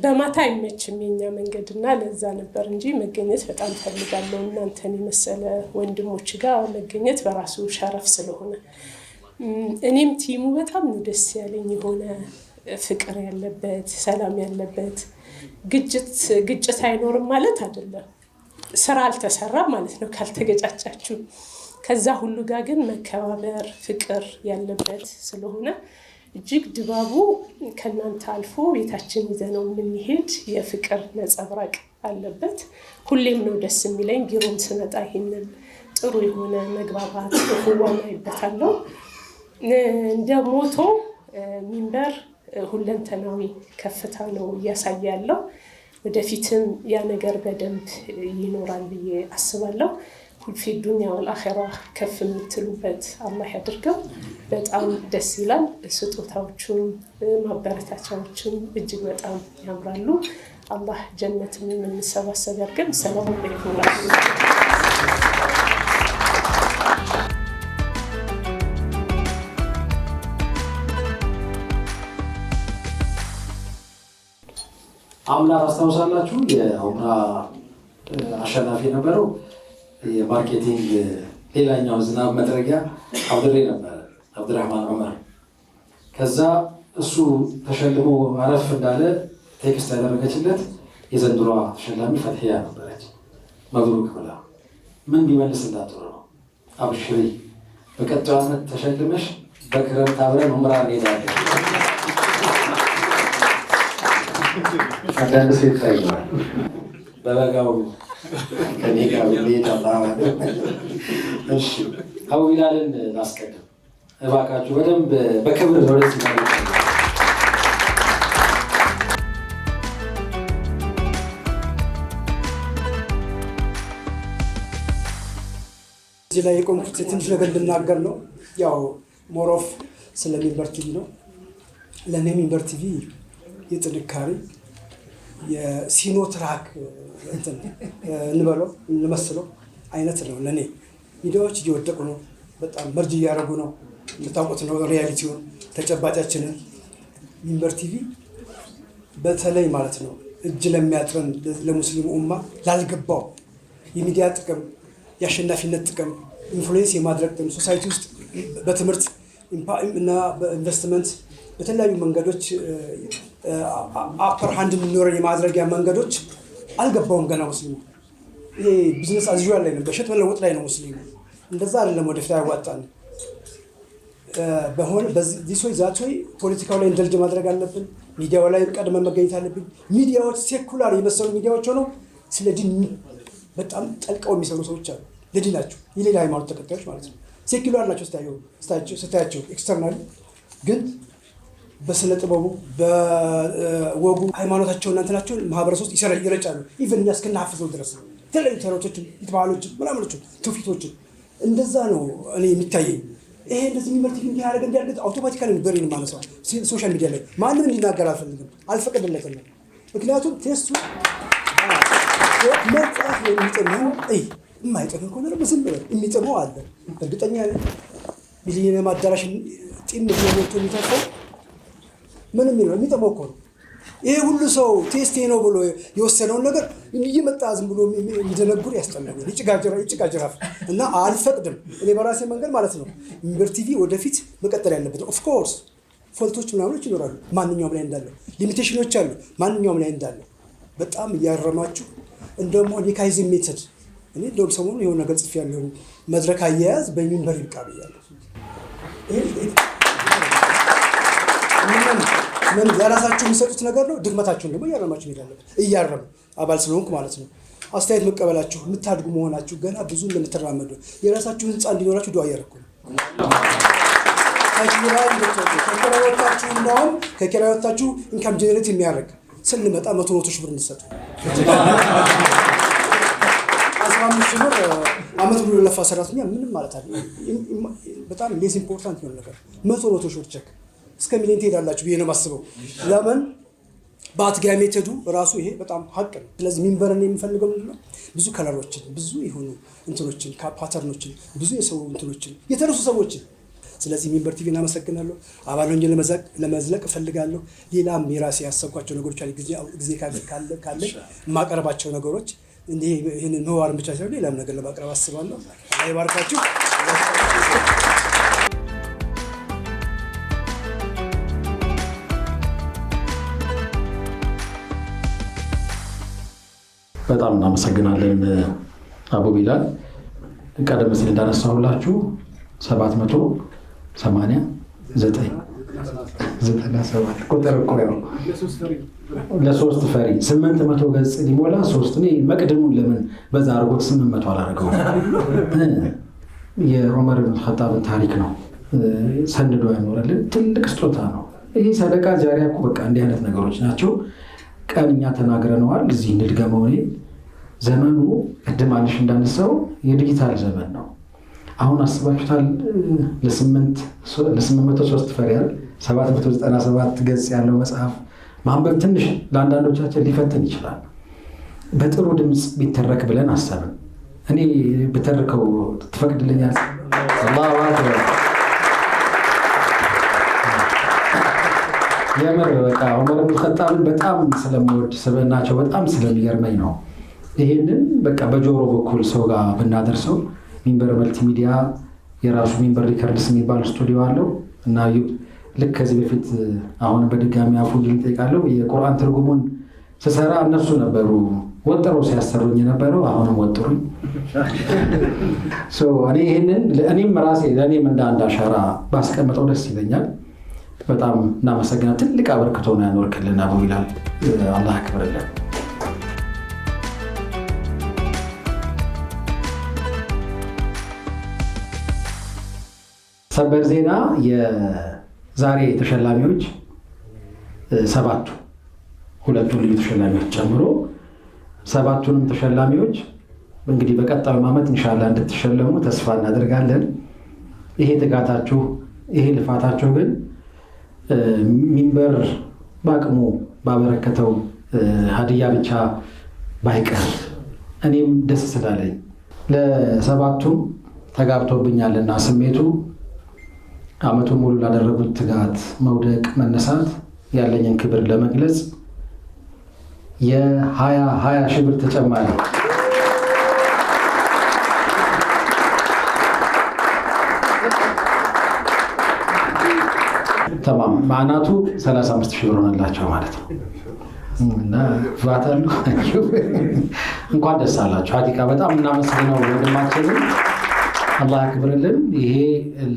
በማታ አይመችም የኛ መንገድና ለዛ ነበር እንጂ መገኘት በጣም ፈልጋለሁ። እናንተን የመሰለ ወንድሞች ጋር መገኘት በራሱ ሸረፍ ስለሆነ እኔም ቲሙ በጣም ነው ደስ ያለኝ። የሆነ ፍቅር ያለበት ሰላም ያለበት ግጭት አይኖርም ማለት አይደለም። ስራ አልተሰራም ማለት ነው ካልተገጫጫችሁ። ከዛ ሁሉ ጋር ግን መከባበር ፍቅር ያለበት ስለሆነ እጅግ ድባቡ ከናንተ አልፎ ቤታችን ይዘነው የምንሄድ የፍቅር ነጸብራቅ አለበት። ሁሌም ነው ደስ የሚለኝ። ቢሮም ስመጣ ይሄንን ጥሩ የሆነ መግባባት ሁዋናይበታለሁ። እንደ ሞቶ ሚንበር ሁለንተናዊ ከፍታ ነው እያሳየ ያለው። ወደፊትም ያ ነገር በደንብ ይኖራል ብዬ አስባለሁ። ፊ ዱንያ ወልአኺራ ከፍ የምትሉበት አላህ ያድርገው። በጣም ደስ ይላል። ስጦታዎቹም ማበረታቻዎቹም እጅግ በጣም ያምራሉ። አላህ ጀነትን የምንሰባሰብ ያድርገን። ሰላም አለይኩም። አምና ታስታውሳላችሁ የኡምራ አሸናፊ የነበረው የማርኬቲንግ ሌላኛው ዝናብ መጥረጊያ አብድሬ ነበረ፣ አብድራህማን ዑመር። ከዛ እሱ ተሸልሞ አረፍ እንዳለ ቴክስት ያደረገችለት የዘንድሯ ተሸላሚ ፈትሕያ ነበረች። መብሩክ ብላ ምን ቢመልስላት ጥሩ ነው? አብሽሪ በቀጣዩ ዓመት ተሸልመሽ በክረምት አብረን ዑምራ እንሄዳለን። አንዳንድ ሴት ታይቷል። በበጋው ከኔ ጋር ቤት አላህ። እሺ አቡ ቢላልን ላስቀድም እባካችሁ፣ በደንብ በክብር ወደዚህ ማለት ነው። እዚህ ላይ የቆምኩት ትንሽ ነገር እንድናገር ነው። ያው ሞሮፍ ስለ ሚንበር ቲቪ ነው። ለእኔ ሚንበር ቲቪ የጥንካሬ የሲኖትራክ እንበለው እንመስለው አይነት ነው። ለእኔ ሚዲያዎች እየወደቁ ነው፣ በጣም መርጅ እያደረጉ ነው። የምታውቁት ነው ሪያሊቲውን ተጨባጫችንን። ሚንበር ቲቪ በተለይ ማለት ነው እጅ ለሚያጥረን ለሙስሊሙ ኡማ ላልገባው የሚዲያ ጥቅም፣ የአሸናፊነት ጥቅም፣ ኢንፍሉዌንስ የማድረግ ጥቅም ሶሳይቲ ውስጥ በትምህርት እና በኢንቨስትመንት በተለያዩ መንገዶች አፐር ሃንድ እንዲኖረን የማድረጊያ መንገዶች አልገባውም ገና ሙስሊሙ። ይሄ ቢዝነስ አዝዩዋል ላይ ነው፣ በሸጥ መለወጥ ላይ ነው ሙስሊሙ። እንደዛ አይደለም ወደፊት ያዋጣን በሆነ በዚህ ወይ ዛት ወይ ፖለቲካው ላይ እንደልጅ ማድረግ አለብን። ሚዲያው ላይ ቀድመን መገኘት አለብን። ሚዲያዎች ሴኩላር የመሰሉ ሚዲያዎች ሆነው ስለ ዲን በጣም ጠልቀው የሚሰሩ ሰዎች አሉ። ለዲናቸው የሌላ ሃይማኖት ተከታዮች ማለት ነው። ሴኩላር ናቸው ስታያቸው ኤክስተርናሊ፣ ግን በስነ ጥበቡ በወጉ ሃይማኖታቸው እናንተ ናቸው ማህበረሰብ ውስጥ ይረጫሉ። ኢቨን እኛ እስክናሐፍዘው ድረስ የተለያዩ ተረቶችን፣ ባህሎችን፣ ምናምኖችን፣ ትውፊቶችን እንደዛ ነው እኔ የሚታየኝ። ይሄ እንደዚህ ሚንበር ቲቪ እንዲያደርግ እንዲያደርግ አውቶማቲካሊ በሬን ማነሳው ሶሻል ሚዲያ ላይ ማንም እንዲናገር አልፈልግም፣ አልፈቀድለትም። ምክንያቱም ቴስቱ መጽሐፍ የሚጥመው የማይጥመው ከሆነ ደግሞ ዝም ብለው የሚጥመው አለ። እርግጠኛ ሚሊኒየም አዳራሽን ጢም ብሎ ሞልቶ የሚተርፈው ምንም የሚጥመው እኮ ነው። ይሄ ሁሉ ሰው ቴስቴ ነው ብሎ የወሰነውን ነገር እየመጣ ዝም ብሎ የሚደነጉር ያስጠላኛል። ይጭቃ ጅራፍ እና አልፈቅድም። እኔ በራሴ መንገድ ማለት ነው ሚንበር ቲቪ ወደፊት መቀጠል ያለበት። ኦፍኮርስ ፎልቶች ምናምኖች ይኖራሉ፣ ማንኛውም ላይ እንዳለው ሊሚቴሽኖች አሉ፣ ማንኛውም ላይ እንዳለው በጣም እያረማችሁ እንደሞ ኒካይዝም ሜተድ እኔ እንደውም ሰሞኑን የሆነ ነገር ጽፌያለሁ። መድረክ አያያዝ በሚንበር ይብቃ ብያለሁ። ምን ያራሳችሁ የሚሰጡት ነገር ነው። ድክመታችሁን ደግሞ እያረማችሁ እንሄዳለን። እያረሙ አባል ስለሆንኩ ማለት ነው። አስተያየት መቀበላችሁ የምታድጉ መሆናችሁ ገና ብዙ እንደምትራመዱ የራሳችሁ ህንፃ እንዲኖራችሁ ዱዓ እያደረኩ ነው። ከኪራይ ወጣችሁ እንደውም ከኪራይ ወጣችሁ ኢንካም ጀነሬት የሚያደርግ ስንመጣ 100 ሺህ ብር እንሰጡ 15 ሺህ ብር አመት ሙሉ ለፋ ሰራተኛ ምንም ማለት አይደለም። በጣም ሌስ ኢምፖርታንት ነው ነገር 100 ሺህ ብር ቸክ እስከ ሚሊዮን ትሄዳላችሁ ብዬ ነው የማስበው። ለምን በአትጋይ ሜተዱ ራሱ ይሄ በጣም ሀቅ ነው። ስለዚህ ሚንበርን የሚፈልገው ምንድነው? ብዙ ከለሮችን፣ ብዙ የሆኑ እንትኖችን፣ ፓተርኖችን፣ ብዙ የሰው እንትኖችን፣ የተነሱ ሰዎችን። ስለዚህ ሚንበር ቲቪ እናመሰግናለሁ። አባል ሆኜ ለመዝለቅ እፈልጋለሁ። ሌላም የራሴ ያሰብኳቸው ነገሮች አሉ። ጊዜ ካለ የማቀርባቸው ነገሮች ይህንን ምህዋርን ብቻ ሳይሆን ሌላም ነገር ለማቅረብ አስባለሁ። አይባርካችሁ። በጣም እናመሰግናለን አቡ ቢላል። ቀደም ሲል እንዳነሳሁላችሁ 789 ቁጥር እኮ ያው ለሶስት ፈሪ 800 ገጽ ሊሞላ 3 እኔ መቅድሙን ለምን በዛ አድርጎት 800 አላደረገውም? የዑመር ብን ኸጣብን ታሪክ ነው ሰንዶ ያኖረልን ትልቅ ስጦታ ነው። ይህ ሰደቃ ጃሪያ እኮ በቃ እንዲህ አይነት ነገሮች ናቸው። ቀን እኛ ተናግረነዋል፣ እዚህ እንድገመው። እኔ ዘመኑ ቅድም አልሽ እንዳነሳው የዲጂታል ዘመን ነው። አሁን አስባችሁታል? ለ803 ፈሪያል 797 ገጽ ያለው መጽሐፍ ማንበብ ትንሽ ለአንዳንዶቻችን ሊፈትን ይችላል። በጥሩ ድምፅ ቢተረክ ብለን አሰብን። እኔ ብተርከው ትፈቅድልኛል? አላሁ አክበር። የምር በቃ ዑመር ብን ኸጣብን በጣም ስለምወድ ስብዕናቸው በጣም ስለሚገርመኝ ነው። ይሄንን በቃ በጆሮ በኩል ሰው ጋር ብናደርሰው ሚንበር መልቲሚዲያ የራሱ ሚንበር ሪከርድስ የሚባል ስቱዲዮ አለው እና ልክ ከዚህ በፊት አሁን በድጋሚ አፉ እጠይቃለሁ። የቁርአን ትርጉሙን ስሰራ እነሱ ነበሩ ወጥረው ሲያሰሩኝ የነበረው። አሁንም ወጥሩኝ። እኔ ይሄንን እኔም ራሴ ለእኔም እንደ አንድ አሻራ ባስቀምጠው ደስ ይለኛል። በጣም እናመሰግናለን። ትልቅ አበርክቶ ነው ያኖርክልን አቡ ቢላል፣ አላህ ያክብርልን። ሰበር ዜና የዛሬ ተሸላሚዎች ሰባቱ፣ ሁለቱ ልዩ ተሸላሚዎች ጨምሮ ሰባቱንም ተሸላሚዎች እንግዲህ በቀጣዩ ዓመት ኢንሻአላህ እንድትሸለሙ ተስፋ እናደርጋለን። ይሄ ትጋታችሁ፣ ይሄ ልፋታችሁ ግን ሚንበር በአቅሙ ባበረከተው ሀዲያ ብቻ ባይቀር እኔም ደስ ስላለኝ ለሰባቱም ተጋብቶብኛልና ስሜቱ ዓመቱን ሙሉ ላደረጉት ትጋት፣ መውደቅ፣ መነሳት ያለኝን ክብር ለመግለጽ የ20 ሺህ ብር ተጨማሪ ተማም ማናቱ 35 ሺህ ብር ሆነላቸው ማለት ነው። እና ቫታሉ እንኳን ደስ አላችሁ። ሀቂቃ በጣም እናመሰግነው ወንድማችንን አላህ ያክብርልን። ይሄ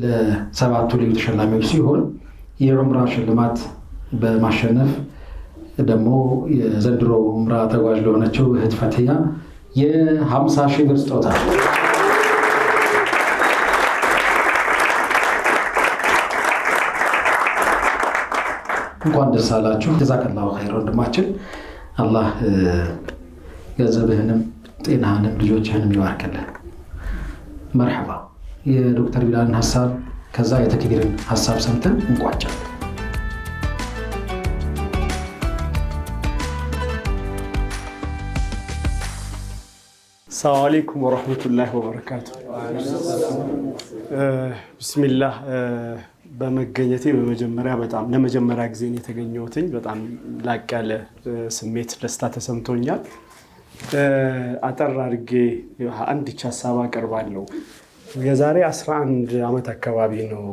ለሰባቱ ልዩ ተሸላሚዎች ሲሆን የዑምራ ሽልማት በማሸነፍ ደግሞ የዘንድሮ ዑምራ ተጓዥ ለሆነችው እህት ፈትያ የ50 ሺህ ብር ስጦታ እንኳን ደስ አላችሁ። ጀዛከላሁ ኸይር ወንድማችን። አላህ ገንዘብህንም ጤናህንም ልጆችህንም ይባርክልህ። መርሐባ። የዶክተር ቢላልን ሀሳብ ከዛ የተክቢርን ሀሳብ ሰምተን እንቋጫለን። ሰላም አለይኩም ወራህመቱላሂ ወበረካቱ። ቢስሚላህ በመገኘቴ በመጀመሪያ በጣም ለመጀመሪያ ጊዜ የተገኘሁትኝ በጣም ላቅ ያለ ስሜት ደስታ ተሰምቶኛል። አጠር አድርጌ አንድ ሀሳብ አቀርባለሁ። የዛሬ 11 ዓመት አካባቢ ነው፣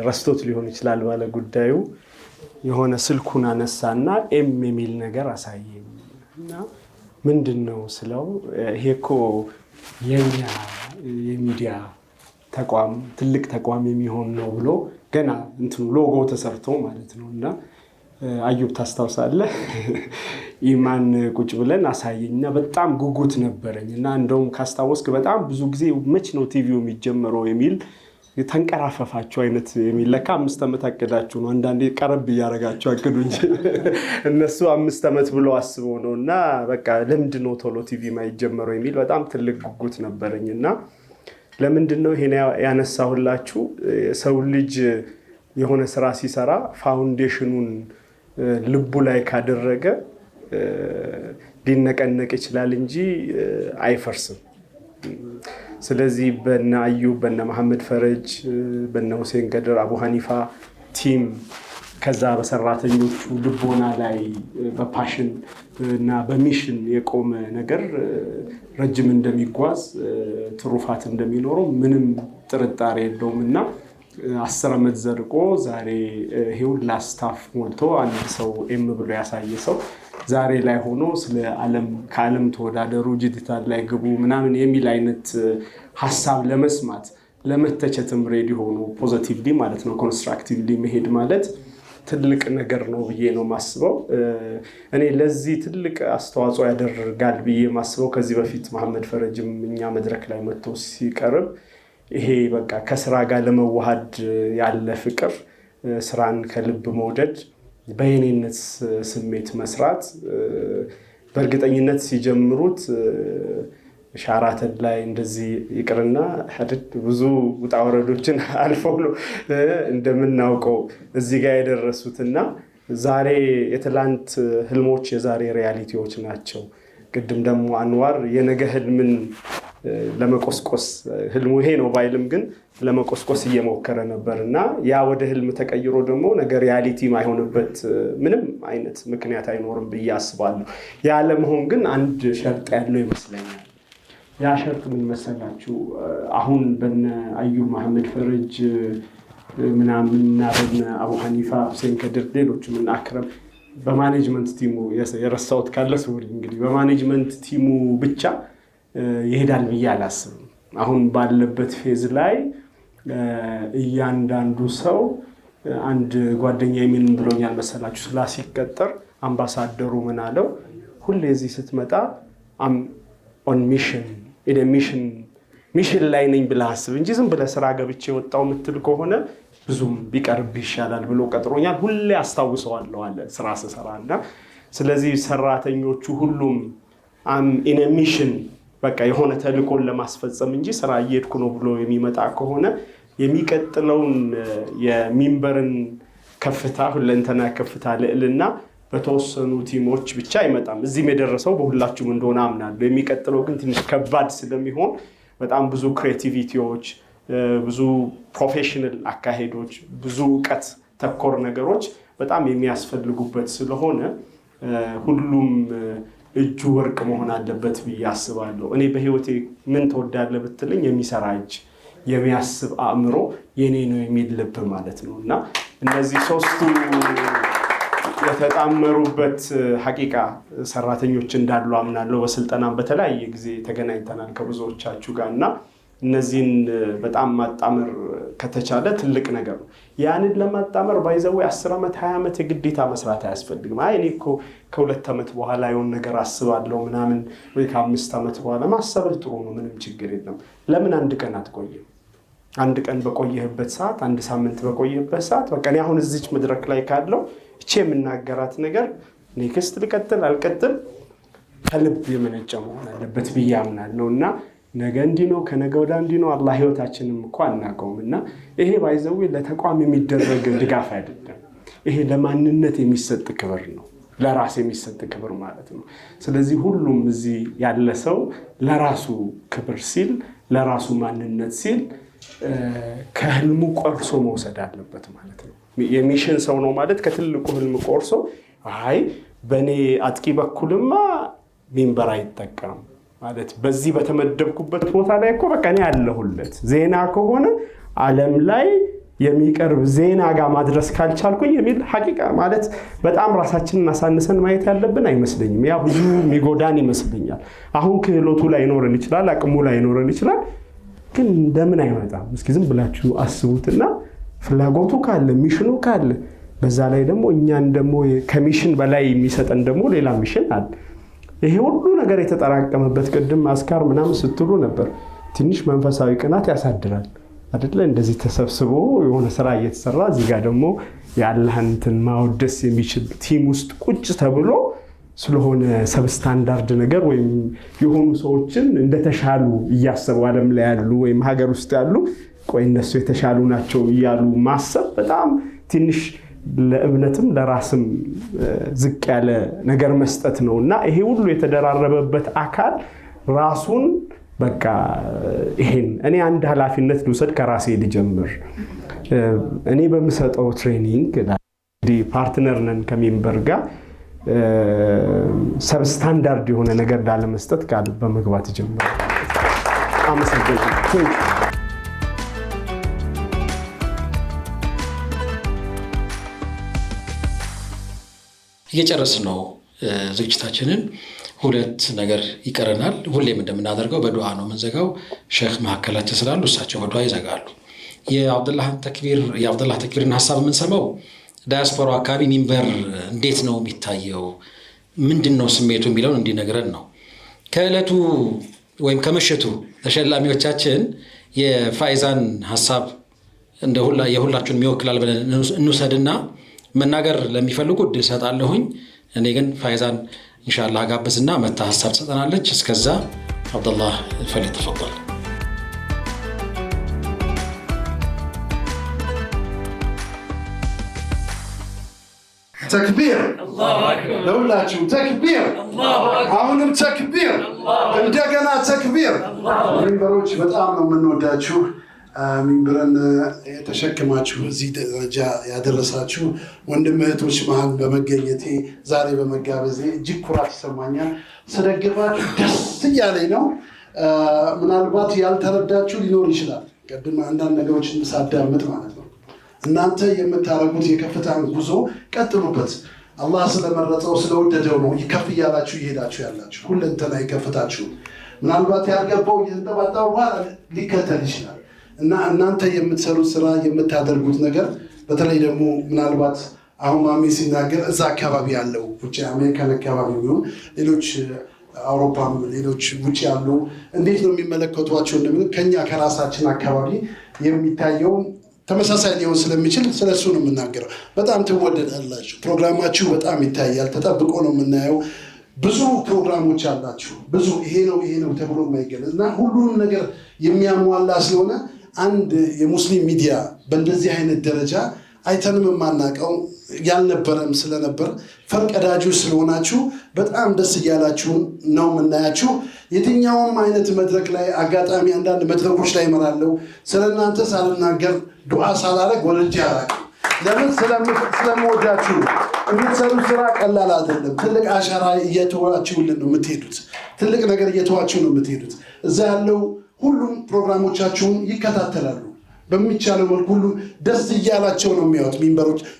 ረስቶት ሊሆን ይችላል ባለ ጉዳዩ የሆነ ስልኩን አነሳና ኤም የሚል ነገር አሳየኝ እና ምንድነው ስለው ይሄ እኮ የኛ የሚዲያ ተቋም ትልቅ ተቋም የሚሆን ነው ብሎ ገና እንትኑ ሎጎ ተሰርቶ ማለት ነው። እና አዩብ ታስታውሳለህ? ኢማን ቁጭ ብለን አሳየኝና በጣም ጉጉት ነበረኝ እና እንደውም ካስታወስክ በጣም ብዙ ጊዜ መች ነው ቲቪው የሚጀምረው የሚል ተንቀራፈፋችሁ አይነት የሚል ለካ 5 ዓመት አቀዳችሁ ነው። አንዳንዴ ቀረብ እያረጋችሁ አቅዱ እንጂ እነሱ 5 ዓመት ብሎ አስበው ነው። እና በቃ ለምንድን ነው ቶሎ ቲቪ ማይጀምረው የሚል በጣም ትልቅ ጉጉት ነበረኝና ለምንድን ነው ይሄን ያነሳሁላችሁ? ሰው ልጅ የሆነ ስራ ሲሰራ ፋውንዴሽኑን ልቡ ላይ ካደረገ ሊነቀነቅ ይችላል እንጂ አይፈርስም። ስለዚህ በነ አዩብ በነ መሐመድ ፈረጅ በነ ሁሴን ገደር አቡ ሐኒፋ ቲም ከዛ በሰራተኞቹ ልቦና ላይ በፓሽን እና በሚሽን የቆመ ነገር ረጅም እንደሚጓዝ ትሩፋት እንደሚኖረው ምንም ጥርጣሬ የለውም። እና 10 ዓመት ዘርቆ ዛሬ ይሄው ላስታፍ ሞልቶ አንድ ሰው ኤም ብሎ ያሳየ ሰው ዛሬ ላይ ሆኖ ስለ ዓለም ከዓለም ተወዳደሩ ዲጂታል ላይ ግቡ ምናምን የሚል አይነት ሐሳብ ለመስማት ለመተቸትም ሬዲ ሆኖ ፖዚቲቭሊ ማለት ነው ኮንስትራክቲቭሊ መሄድ ማለት ትልቅ ነገር ነው ብዬ ነው ማስበው። እኔ ለዚህ ትልቅ አስተዋጽኦ ያደርጋል ብዬ ማስበው ከዚህ በፊት መሐመድ ፈረጅም እኛ መድረክ ላይ መጥቶ ሲቀርብ ይሄ በቃ ከስራ ጋር ለመዋሃድ ያለ ፍቅር፣ ስራን ከልብ መውደድ፣ በየኔነት ስሜት መስራት በእርግጠኝነት ሲጀምሩት ሻራተን ላይ እንደዚህ ይቅርና ሐድድ ብዙ ውጣ ወረዶችን አልፈው ነው እንደምናውቀው እዚህ ጋር የደረሱትና ዛሬ የትላንት ህልሞች የዛሬ ሪያሊቲዎች ናቸው። ቅድም ደግሞ አንዋር የነገ ህልምን ለመቆስቆስ ህልሙ ይሄ ነው ባይልም ግን ለመቆስቆስ እየሞከረ ነበርና ያ ወደ ህልም ተቀይሮ ደግሞ ነገር ሪያሊቲ ማይሆንበት ምንም አይነት ምክንያት አይኖርም ብዬ አስባለሁ። ያ ለመሆን ግን አንድ ሸርጥ ያለው ይመስለኛል። ያ ሸርጥ ምን መሰላችሁ? አሁን በነ አዩብ መሐመድ ፈረጅ ምናምንና በነ አቡ ሐኒፋ ሁሴን ከድር ሌሎችም እና አክረም በማኔጅመንት ቲሙ የረሳሁት ካለ ሶሪ እንግዲህ በማኔጅመንት ቲሙ ብቻ ይሄዳል ብዬ አላስብም። አሁን ባለበት ፌዝ ላይ እያንዳንዱ ሰው አንድ ጓደኛ ምን ብሎኛል መሰላችሁ? ስላሲቀጠር አምባሳደሩ ምን አለው? ሁሌ እዚህ ስትመጣ ኦን ሚሽን ሚሽን ላይ ነኝ ብለህ አስብ እንጂ ዝም ብለህ ስራ ገብቼ ወጣው የምትል ከሆነ ብዙም ቢቀርብ ይሻላል ብሎ ቀጥሮኛል። ሁሌ አስታውሰዋለሁ አለ ስራ ስሰራና ስለዚህ ሰራተኞቹ ሁሉም ኢን ሚሽን በቃ የሆነ ተልእኮን ለማስፈጸም እንጂ ስራ እየሄድኩ ነው ብሎ የሚመጣ ከሆነ የሚቀጥለውን የሚንበርን ከፍታ ሁለንተና ከፍታ ልዕልና በተወሰኑ ቲሞች ብቻ አይመጣም። እዚህም የደረሰው በሁላችሁም እንደሆነ አምናለሁ። የሚቀጥለው ግን ትንሽ ከባድ ስለሚሆን በጣም ብዙ ክሬቲቪቲዎች፣ ብዙ ፕሮፌሽናል አካሄዶች፣ ብዙ እውቀት ተኮር ነገሮች በጣም የሚያስፈልጉበት ስለሆነ ሁሉም እጁ ወርቅ መሆን አለበት ብዬ አስባለሁ። እኔ በህይወቴ ምን ትወዳለህ ብትለኝ የሚሰራ እጅ፣ የሚያስብ አእምሮ፣ የኔ ነው የሚል ልብ ማለት ነው እና እነዚህ ሶስቱ የተጣመሩበት ሐቂቃ ሰራተኞች እንዳሉ አምናለሁ። በስልጠናም በተለያየ ጊዜ ተገናኝተናል ከብዙዎቻችሁ ጋር እና እነዚህን በጣም ማጣመር ከተቻለ ትልቅ ነገር ነው። ያንን ለማጣመር ባይዘው 10 ዓመት 20 ዓመት የግዴታ መስራት አያስፈልግም። አይ እኔ እኮ ከ2 ዓመት በኋላ የሆነ ነገር አስባለሁ ምናምን ወይ ከ5 ዓመት በኋላ ማሰብ ጥሩ ነው፣ ምንም ችግር የለም። ለምን አንድ ቀን አትቆይም? አንድ ቀን በቆየህበት ሰዓት፣ አንድ ሳምንት በቆየህበት ሰዓት በቃ እኔ አሁን እዚች መድረክ ላይ ካለው እቺ የምናገራት ነገር ኔክስት ልቀጥል አልቀጥል ከልብ የመነጨ መሆን አለበት ብዬ አምናለሁ እና ነገ እንዲህ ነው ከነገ ወዲያ እንዲህ ነው አላህ ህይወታችንን እኮ አናውቀውም እና ይሄ ባይዘው ለተቋም የሚደረግ ድጋፍ አይደለም። ይሄ ለማንነት የሚሰጥ ክብር ነው፣ ለራስ የሚሰጥ ክብር ማለት ነው። ስለዚህ ሁሉም እዚህ ያለ ሰው ለራሱ ክብር ሲል ለራሱ ማንነት ሲል ከህልሙ ቆርሶ መውሰድ አለበት ማለት ነው። የሚሽን ሰው ነው ማለት ከትልቁ ህልም ቆርሶ አይ በኔ አጥቂ በኩልማ ሚንበር አይጠቀም ማለት በዚህ በተመደብኩበት ቦታ ላይ እኮ በቃ እኔ ያለሁለት ዜና ከሆነ ዓለም ላይ የሚቀርብ ዜና ጋር ማድረስ ካልቻልኩኝ የሚል ሐቂቃ ማለት በጣም ራሳችንን አሳንሰን ማየት ያለብን አይመስለኝም። ያ ብዙ የሚጎዳን ይመስለኛል። አሁን ክህሎቱ ላይ ኖረን ይችላል፣ አቅሙ ላይ ኖረን ይችላል፣ ግን እንደምን አይመጣም? እስኪ ዝም ብላችሁ አስቡትና ፍላጎቱ ካለ ሚሽኑ ካለ በዛ ላይ ደግሞ እኛን ደግሞ ከሚሽን በላይ የሚሰጠን ደግሞ ሌላ ሚሽን አለ። ይሄ ሁሉ ነገር የተጠራቀመበት ቅድም አስካር ምናምን ስትሉ ነበር። ትንሽ መንፈሳዊ ቅናት ያሳድራል አይደለ? እንደዚህ ተሰብስቦ የሆነ ስራ እየተሰራ እዚህ ጋር ደግሞ የአላህን እንትን ማወደስ የሚችል ቲም ውስጥ ቁጭ ተብሎ ስለሆነ ሰብስታንዳርድ ነገር ወይም የሆኑ ሰዎችን እንደተሻሉ እያሰቡ ዓለም ላይ ያሉ ወይም ሀገር ውስጥ ያሉ ቆይ እነሱ የተሻሉ ናቸው እያሉ ማሰብ በጣም ትንሽ ለእምነትም ለራስም ዝቅ ያለ ነገር መስጠት ነው እና ይሄ ሁሉ የተደራረበበት አካል ራሱን በቃ ይሄን እኔ አንድ ኃላፊነት ልውሰድ ከራሴ ልጀምር። እኔ በምሰጠው ትሬኒንግ ፓርትነር ነን ከሚንበር ጋር ሰብስታንዳርድ የሆነ ነገር ላለመስጠት ቃል በመግባት ጀምር። አመሰግናለሁ። እየጨረስን ነው ዝግጅታችንን። ሁለት ነገር ይቀረናል። ሁሌም እንደምናደርገው በዱዓ ነው የምንዘጋው። ሼክ መካከላችን ስላሉ እሳቸው በዱዓ ይዘጋሉ። የአብዱላህ ተክቢርን ሀሳብ የምንሰማው ዳያስፖራው አካባቢ ሚንበር እንዴት ነው የሚታየው፣ ምንድን ነው ስሜቱ የሚለውን እንዲነግረን ነው። ከዕለቱ ወይም ከምሽቱ ተሸላሚዎቻችን የፋይዛን ሀሳብ የሁላችሁን ይወክላል ብለን እንውሰድና መናገር ለሚፈልጉ እድል እሰጣለሁኝ። እኔ ግን ፋይዛን ኢንሻአላህ ጋብዝና መታ ሀሳብ ትሰጠናለች። እስከዛ አብዱላህ ፈሊተፈضل። ተክቢር ለሁላችሁ ተክቢር፣ አሁንም ተክቢር፣ እንደገና ተክቢር። ሚንበሮች በጣም ነው የምንወዳችሁ። ሚንበርን የተሸክማችሁ እዚህ ደረጃ ያደረሳችሁ ወንድም እህቶች መሀል በመገኘቴ ዛሬ በመጋበዜ እጅግ ኩራት ይሰማኛል። ስደግፋችሁ ደስ እያለኝ ነው። ምናልባት ያልተረዳችሁ ሊኖር ይችላል። ቅድም አንዳንድ ነገሮችን ሳዳምጥ ማለት ነው። እናንተ የምታረጉት የከፍታን ጉዞ ቀጥሉበት። አላህ ስለመረጠው ስለወደደው ነው ከፍ እያላችሁ እየሄዳችሁ ያላችሁ። ሁለንተና ይከፍታችሁ። ምናልባት ያልገባው እየተንጠባጠበ በኋላ ሊከተል ይችላል እና እናንተ የምትሰሩት ስራ የምታደርጉት ነገር በተለይ ደግሞ ምናልባት አሁን ማሜ ሲናገር እዛ አካባቢ ያለው ውጭ አሜሪካን አካባቢ ቢሆን ሌሎች አውሮፓም ሌሎች ውጭ ያሉ እንዴት ነው የሚመለከቷቸው እንደምን ከኛ ከራሳችን አካባቢ የሚታየው ተመሳሳይ ሊሆን ስለሚችል ስለሱ ነው የምናገረው። በጣም ትወደዳላችሁ። ፕሮግራማችሁ በጣም ይታያል። ተጠብቆ ነው የምናየው። ብዙ ፕሮግራሞች አላችሁ። ብዙ ይሄ ነው ተብሎ የማይገለጽ እና ሁሉንም ነገር የሚያሟላ ስለሆነ አንድ የሙስሊም ሚዲያ በእንደዚህ አይነት ደረጃ አይተንም የማናውቀው ያልነበረም ስለነበር ፈርቀዳጁ ስለሆናችሁ በጣም ደስ እያላችሁ ነው የምናያችሁ። የትኛውም አይነት መድረክ ላይ አጋጣሚ አንዳንድ መድረኮች ላይ እመራለሁ። ስለእናንተ ሳልናገር ዱዓ ሳላረግ ወልጄ አላውቅም። ለምን ስለምወዳችሁ የምትሰሩት ስራ ቀላል አይደለም። ትልቅ አሻራ እየተዋችሁልን ነው የምትሄዱት። ትልቅ ነገር እየተዋችሁ ነው የምትሄዱት። እዛ ያለው ሁሉም ፕሮግራሞቻችሁን ይከታተላሉ። በሚቻለው መልኩ ሁሉ ደስ እያላቸው ነው የሚያዩት።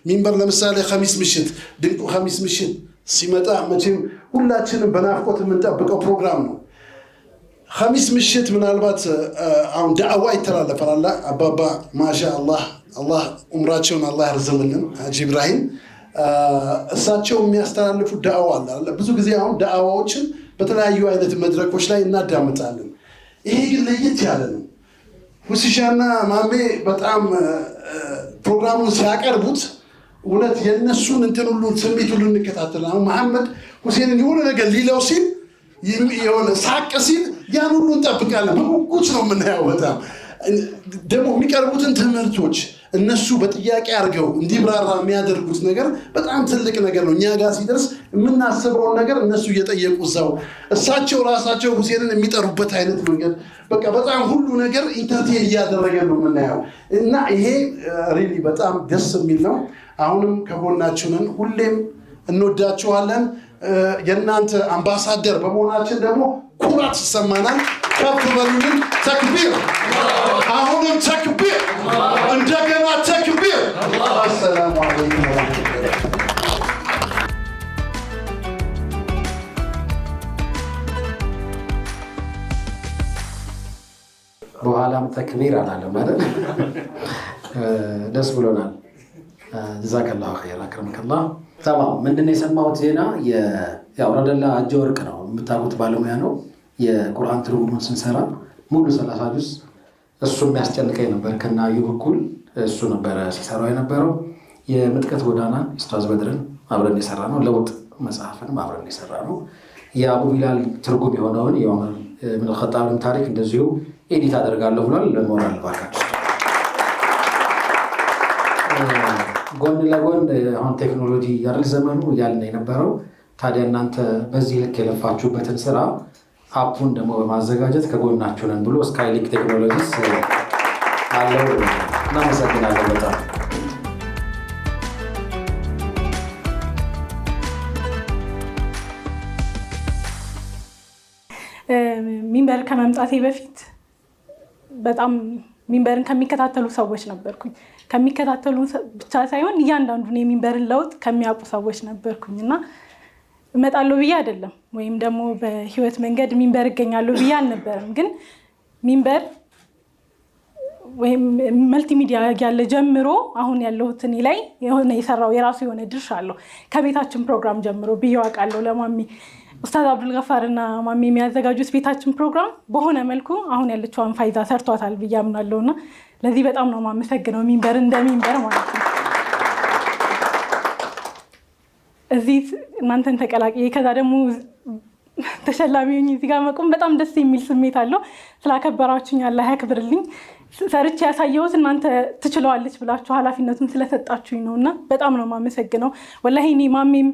ሚንበር ለምሳሌ ኸሚስ ምሽት ድንቁ ኸሚስ ምሽት ሲመጣ መቼም ሁላችንም በናፍቆት የምንጠብቀው ፕሮግራም ነው። ኸሚስ ምሽት ምናልባት አሁን ዳዕዋ ይተላለፋል። አባባ ማሻአላህ አላህ ዑምራቸውን አላህ ያርዝምልን ሐጂ ኢብራሂም እሳቸው የሚያስተላልፉት ዳዕዋ አለ። ብዙ ጊዜ አሁን ዳዕዋዎችን በተለያዩ አይነት መድረኮች ላይ እናዳምጣለን። ይሄ ግን ለየት ያለ ነው። ሁሲሻና ማሜ በጣም ፕሮግራሙን ሲያቀርቡት እውነት የነሱን እንትን ሁሉ ስሜት ሁሉ እንከታተል። አሁን መሐመድ ሁሴንን የሆነ ነገር ሊለው ሲል የሆነ ሳቅ ሲል ያን ሁሉ እንጠብቃለን። በጉጉት ነው የምናየው። በጣም ደግሞ የሚቀርቡትን ትምህርቶች እነሱ በጥያቄ አድርገው እንዲብራራ የሚያደርጉት ነገር በጣም ትልቅ ነገር ነው። እኛ ጋር ሲደርስ የምናስበውን ነገር እነሱ እየጠየቁ እዛው እሳቸው ራሳቸው ሁሴንን የሚጠሩበት አይነት መንገድ በቃ በጣም ሁሉ ነገር ኢንተርቴን እያደረገ ነው የምናየው እና ይሄ ሪሊ በጣም ደስ የሚል ነው። አሁንም ከጎናችሁ ነን፣ ሁሌም እንወዳችኋለን። የእናንተ አምባሳደር በመሆናችን ደግሞ ኩራት ይሰማናል። ከፍ በሉልን። ተክቢር! አሁንም ተክቢር! እንደገና ተክቢር! አሰላሙ አለይኩም ወራህመቱላህ። በኋላም ተክቢር አላለም አይደል? ደስ ብሎናል። ጀዛከላሁ ኸይር አክረመከላህ። ተማም ምንድነው የሰማሁት ዜና ያው ረደላ አጀ ወርቅ ነው የምታውቁት ባለሙያ ነው። የቁርአን ትርጉሙን ስንሰራ ሙሉ 30 ጁዝ እሱ የሚያስጨንቀኝ ነበር። ከናዩ በኩል እሱ ነበረ ሲሰራው የነበረው። የምጥቀት ጎዳና ኡስታዝ በድርን አብረን የሰራ ነው። ለውጥ መጽሐፍንም አብረን የሰራ ነው። የአቡ ቢላል ትርጉም የሆነውን የዑመር ኢብኑ ኸጣብን ታሪክ እንደዚሁ ኤዲት አደርጋለሁ ብሏል። ለሞራል ባካችሁ ጎን ለጎን አሁን ቴክኖሎጂ ያርል ዘመኑ ያልን የነበረው ታዲያ እናንተ በዚህ ልክ የለፋችሁበትን ስራ አፑን ደግሞ በማዘጋጀት ከጎናችሁ ነን ብሎ ስካይሊክ ቴክኖሎጂስ አለው። እናመሰግናለን በጣም። ሚንበር ከመምጣቴ በፊት በጣም ሚንበርን ከሚከታተሉ ሰዎች ነበርኩኝ። ከሚከታተሉ ብቻ ሳይሆን እያንዳንዱን የሚንበርን ለውጥ ከሚያውቁ ሰዎች ነበርኩኝ እና እመጣለሁ ብዬ አይደለም ወይም ደግሞ በህይወት መንገድ ሚንበር እገኛለሁ ብዬ አልነበረም። ግን ሚንበር ወይም መልቲሚዲያ ያለ ጀምሮ አሁን ያለሁት እኔ ላይ የሆነ የሰራው የራሱ የሆነ ድርሻ አለው። ከቤታችን ፕሮግራም ጀምሮ ብዬ አውቃለሁ ለማሚ ኡስታዝ አብዱልገፋር እና ማሚ የሚያዘጋጁት ቤታችን ፕሮግራም በሆነ መልኩ አሁን ያለችውን ፋይዛ ሰርቷታል ብዬ አምናለሁና ለዚህ በጣም ነው የማመሰግነው ሚንበር እንደ ሚንበር ማለት ነው። እዚህ እናንተን ተቀላቅዬ ከዛ ደግሞ ተሸላሚውኝ እዚህ ጋር መቆም በጣም ደስ የሚል ስሜት አለው። ስላከበራችሁኝ አላህ ያክብርልኝ። ሰርቼ ያሳየሁት እናንተ ትችለዋለች ብላችሁ ኃላፊነቱን ስለሰጣችሁኝ ነውና በጣም ነው የማመሰግነው። ወላሂ እኔ ማሜም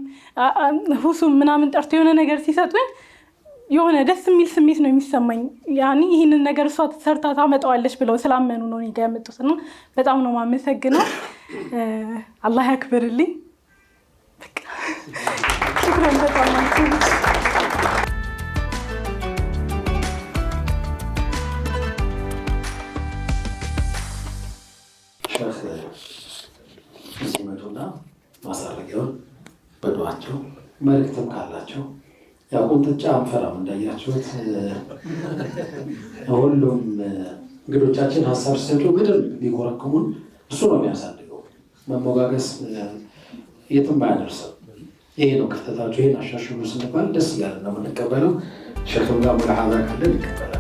ሁሱም ምናምን ጠርቶ የሆነ ነገር ሲሰጡኝ የሆነ ደስ የሚል ስሜት ነው የሚሰማኝ። ያኒ ይህንን ነገር እሷ ሰርታ ታመጣዋለች ብለው ስላመኑ ነው እኔ ጋር ያመጡትና በጣም ነው የማመሰግነው። አላህ ያክብርልኝ። شكرا በጣም ሲመጡና ማሳረጊያውን በዱዓቸው መልእክትም ካላቸው ያው ቁንጥጫ አንፈራም። እንዳያችሁት ሁሉም እንግዶቻችን ሀሳብ ሲሰጡ ምድር ሊኮረክሙን እሱ ነው የሚያሳድገው። መሞጋገስ የትም አያደርሰው። ይሄ ነው ክፍተታቸው። ይሄን አሻሽሉ ስንባል ደስ እያለ ነው የምንቀበለው። ሸክም ጋር ሙላሃዛ ካለን ይቀበላል።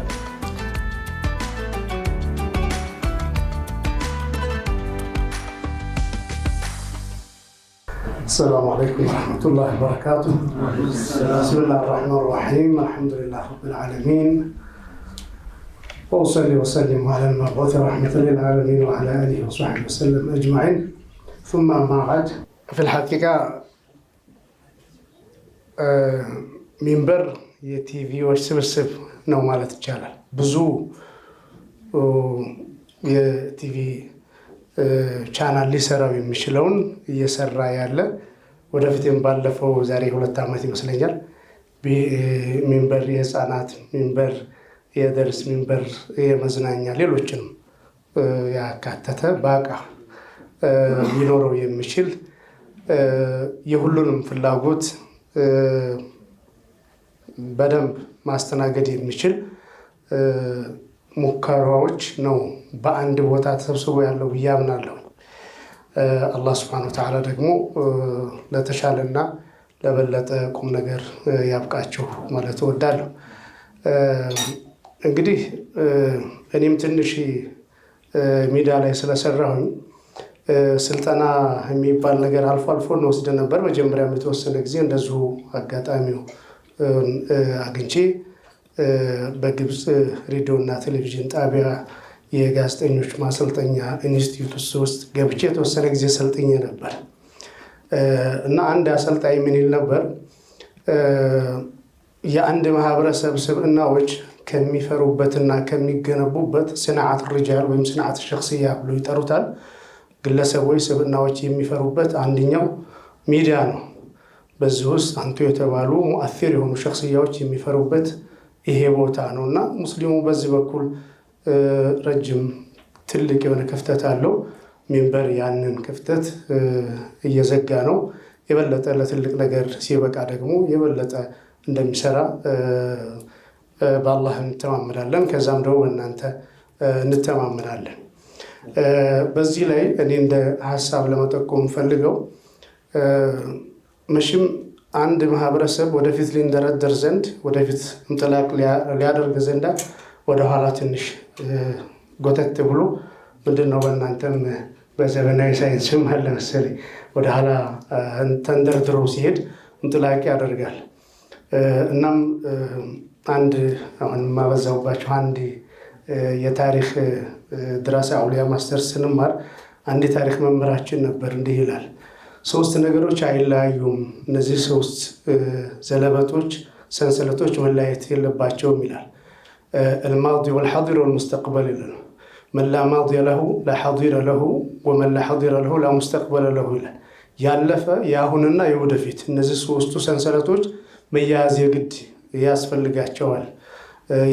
السلام عليكم ورحمة الله وبركاته. بسم الله الرحمن الرحيم. الحمد لله رب العالمين وأصلي وسلم على المبعوث رحمة للعالمين وعلى آله وصحبه وسلم أجمعين. ثم ما بعد في الحقيقة ሚንበር የቲቪዎች ስብስብ ነው ማለት ይቻላል። ብዙ የቲቪ ቻናል ሊሰራው የሚችለውን እየሰራ ያለ ወደፊትም ባለፈው ዛሬ 2 ዓመት ይመስለኛል ሚንበር የህፃናት ሚንበር የደርስ ሚንበር የመዝናኛ ሌሎችንም ያካተተ ባቃ ሊኖረው የሚችል የሁሉንም ፍላጎት በደንብ ማስተናገድ የሚችል ሙከራዎች ነው በአንድ ቦታ ተሰብስቦ ያለው ብዬ አምናለሁ። አላህ ሱብሓነሁ ወተዓላ ደግሞ ለተሻለና ለበለጠ ቁም ነገር ያብቃችሁ ማለት እወዳለሁ። እንግዲህ እኔም ትንሽ ሚዲያ ላይ ስለሰራሁኝ ስልጠና የሚባል ነገር አልፎ አልፎ እንወስድ ነበር። መጀመሪያም የተወሰነ ጊዜ እንደዚሁ አጋጣሚው አግኝቼ በግብፅ ሬዲዮና ቴሌቪዥን ጣቢያ የጋዜጠኞች ማሰልጠኛ ኢንስቲትዩት ውስጥ ገብቼ የተወሰነ ጊዜ ሰልጥኜ ነበር እና አንድ አሰልጣኝ ምን ይል ነበር? የአንድ ማህበረሰብ ስብዕናዎች ከሚፈሩበትና ከሚገነቡበት ስንዓት ሪጃል ወይም ስንዓት ሸክስያ ብሎ ይጠሩታል። ግለሰቦች ስብዕናዎች የሚፈሩበት አንደኛው ሚዲያ ነው። በዚህ ውስጥ አንቱ የተባሉ ሙአሲር የሆኑ ሸክስያዎች የሚፈሩበት ይሄ ቦታ ነው እና ሙስሊሙ በዚህ በኩል ረጅም ትልቅ የሆነ ክፍተት አለው። ሚንበር ያንን ክፍተት እየዘጋ ነው። የበለጠ ለትልቅ ነገር ሲበቃ ደግሞ የበለጠ እንደሚሰራ በአላህ እንተማመናለን። ከዛም ደግሞ እናንተ እንተማመናለን። በዚህ ላይ እኔ እንደ ሀሳብ ለመጠቆም ፈልገው መቼም አንድ ማህበረሰብ ወደፊት ሊንደረደር ዘንድ ወደፊት እንጥላቅ ሊያደርግ ዘንዳ ወደኋላ ትንሽ ጎተት ብሎ ምንድነው በእናንተም በዘመናዊ ሳይንስም አለ መሰለኝ ወደኋላ ተንደርድሮ ሲሄድ እንጥላቅ ያደርጋል። እናም አንድ አሁን ማበዛውባቸው አንድ የታሪክ ድራሳ አውሊያ ማስተር ስንማር አንድ የታሪክ መምህራችን ነበር እንዲህ ይላል፣ 3 ነገሮች አይለያዩም። እነዚህ 3 ዘለበቶች ሰንሰለቶች መለያየት የለባቸውም ይላል። الماضي والحاضر والمستقبل له من لا ماضي له لا حاضر له ومن لا حاضر له لا مستقبل له ይላል። ያለፈ ያሁንና የወደፊት እነዚህ 3ቱ ሰንሰለቶች መያዝ የግድ ያስፈልጋቸዋል።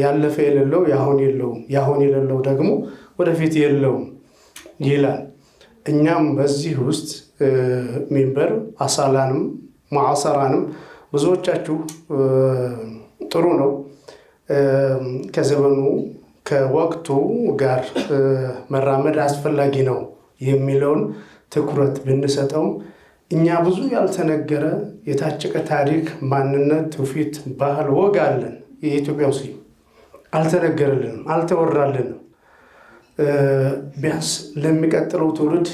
ያለፈ የሌለው ያሁን የለውም፣ ያሁን የሌለው ደግሞ ወደፊት የለውም ይላል። እኛም በዚህ ውስጥ ሚንበር አሳላንም ሙዓሰራንም ብዙዎቻችሁ ጥሩ ነው ከዘመኑ ከወቅቱ ጋር መራመድ አስፈላጊ ነው የሚለውን ትኩረት ብንሰጠው እኛ ብዙ ያልተነገረ የታጨቀ ታሪክ፣ ማንነት፣ ትውፊት፣ ባህል፣ ወግ አለን። የኢትዮጵያ ሙስሊም አልተነገረልንም፣ አልተወራልንም። ቢያንስ ለሚቀጥለው ትውልድ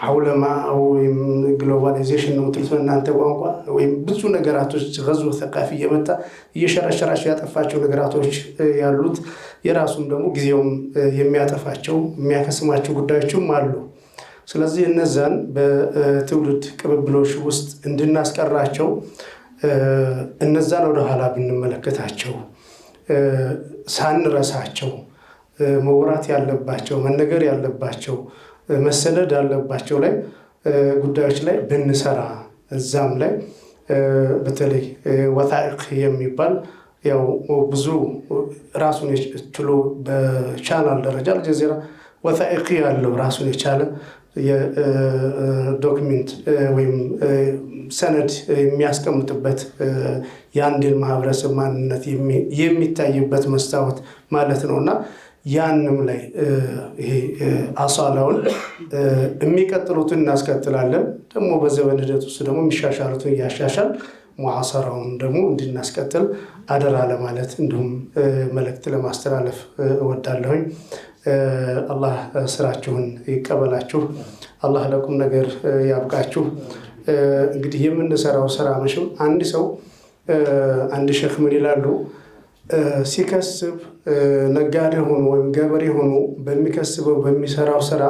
አውለማ ወይም ግሎባላይዜሽን ነው ትልፍ እናንተ ቋንቋ ወይም ብዙ ነገራቶች ገዙ ተቃፊ እየመጣ እየሸረሸራቸው ያጠፋቸው ነገራቶች ያሉት የራሱም ደግሞ ጊዜውም የሚያጠፋቸው የሚያከስማቸው ጉዳዮችም አሉ። ስለዚህ እነዛን በትውልድ ቅብብሎች ውስጥ እንድናስቀራቸው እነዛን ወደኋላ ብንመለከታቸው ሳንረሳቸው መውራት ያለባቸው መነገር ያለባቸው መሰነድ ያለባቸው ላይ ጉዳዮች ላይ ብንሰራ እዛም ላይ በተለይ ወታኢቅ የሚባል ያው ብዙ ራሱን ችሎ በቻናል ደረጃ አልጀዚራ ወታኢቅ ያለው ራሱን የቻለ የዶክመንት ወይም ሰነድ የሚያስቀምጥበት የአንድን ማህበረሰብ ማንነት የሚታይበት መስታወት ማለት ነውና ያንም ላይ ይሄ አሳላውን የሚቀጥሉትን እናስቀጥላለን። ደግሞ በዘመን ሂደት ውስጥ ደግሞ የሚሻሻሉትን እያሻሻል ሙዓሰራውን ደግሞ እንድናስቀጥል አደራ ለማለት እንዲሁም መልእክት ለማስተላለፍ እወዳለሁኝ። አላህ ስራችሁን ይቀበላችሁ። አላህ ለቁም ነገር ያብቃችሁ። እንግዲህ የምንሰራው ስራ መቼም አንድ ሰው አንድ ሼክ ምን ይላሉ? ሲከስብ ነጋዴ ሆኖ ወይም ገበሬ ሆኖ በሚከስበው በሚሰራው ስራ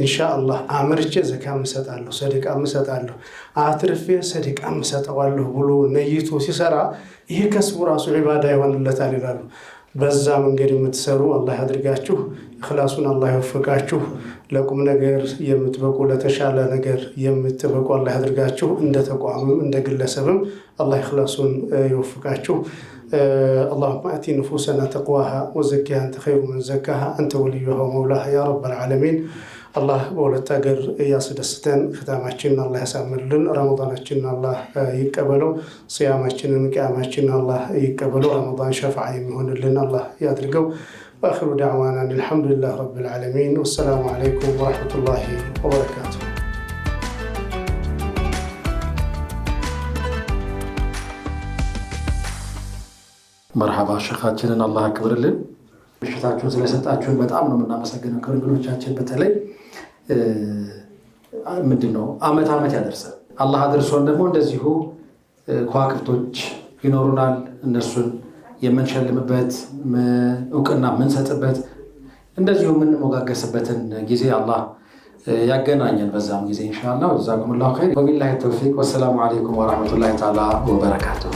ኢንሻአላህ አምርቼ ዘካም እሰጣለሁ፣ ሰደቃም እሰጣለሁ፣ አትርፌ ሰደቃም እሰጠዋለሁ ብሎ ነይቶ ሲሰራ ይሄ ከስቡ ራሱ ዒባዳ ይሆንለታል ይላሉ። በዛ መንገድ የምትሰሩ አላህ ያድርጋችሁ። ኢኽላሱን አላህ ይወፍቃችሁ። ለቁም ነገር የምትበቁ ለተሻለ ነገር የምትበቁ አላህ ያድርጋችሁ። እንደ ተቋምም እንደ ግለሰብም አላህ ኢኽላሱን ይወፍቃችሁ። اللهم آت نفوسنا تقواها وزكها أنت خير من زكاها أنت وليها ومولاها يا رب العالمين. الله በሁለት ሀገር ያስደስተን ختامችን አላህ ያሳምርልን። ረመዳናችንን አላህ ይቀበለው። صيامችንን ቂያማችንን አላህ ይቀበለው። ረመዳን ሸፋዓ የሚሆንልን አላህ ያድርገው። واخر دعوانا الحمد لله رب العالمين والسلام عليكم ورحمة الله وبركاته. መርሐባ ሸኻችንን አላህ ያክብርልን። ምሽታችሁን ስለሰጣችሁን በጣም ነው የምናመሰግነው። ከእንግዶቻችን በተለይ ምንድነው አመት ያደርሰን አላህ አድርሶን ደግሞ እንደዚሁ ከዋክብቶች ይኖሩናል እነሱን የምንሸልምበት እውቅና የምንሰጥበት እንደዚሁ የምንሞጋገስበትን ጊዜ አላህ ያገናኘን በዛም ጊዜ ኢንሻአላህ። ወጀዛኩሙላሁ ኸይር ወቢላሂ ተውፊቅ ወሰላሙ አለይኩም ወራህመቱላሂ ተዓላ ወበረካቱሁ።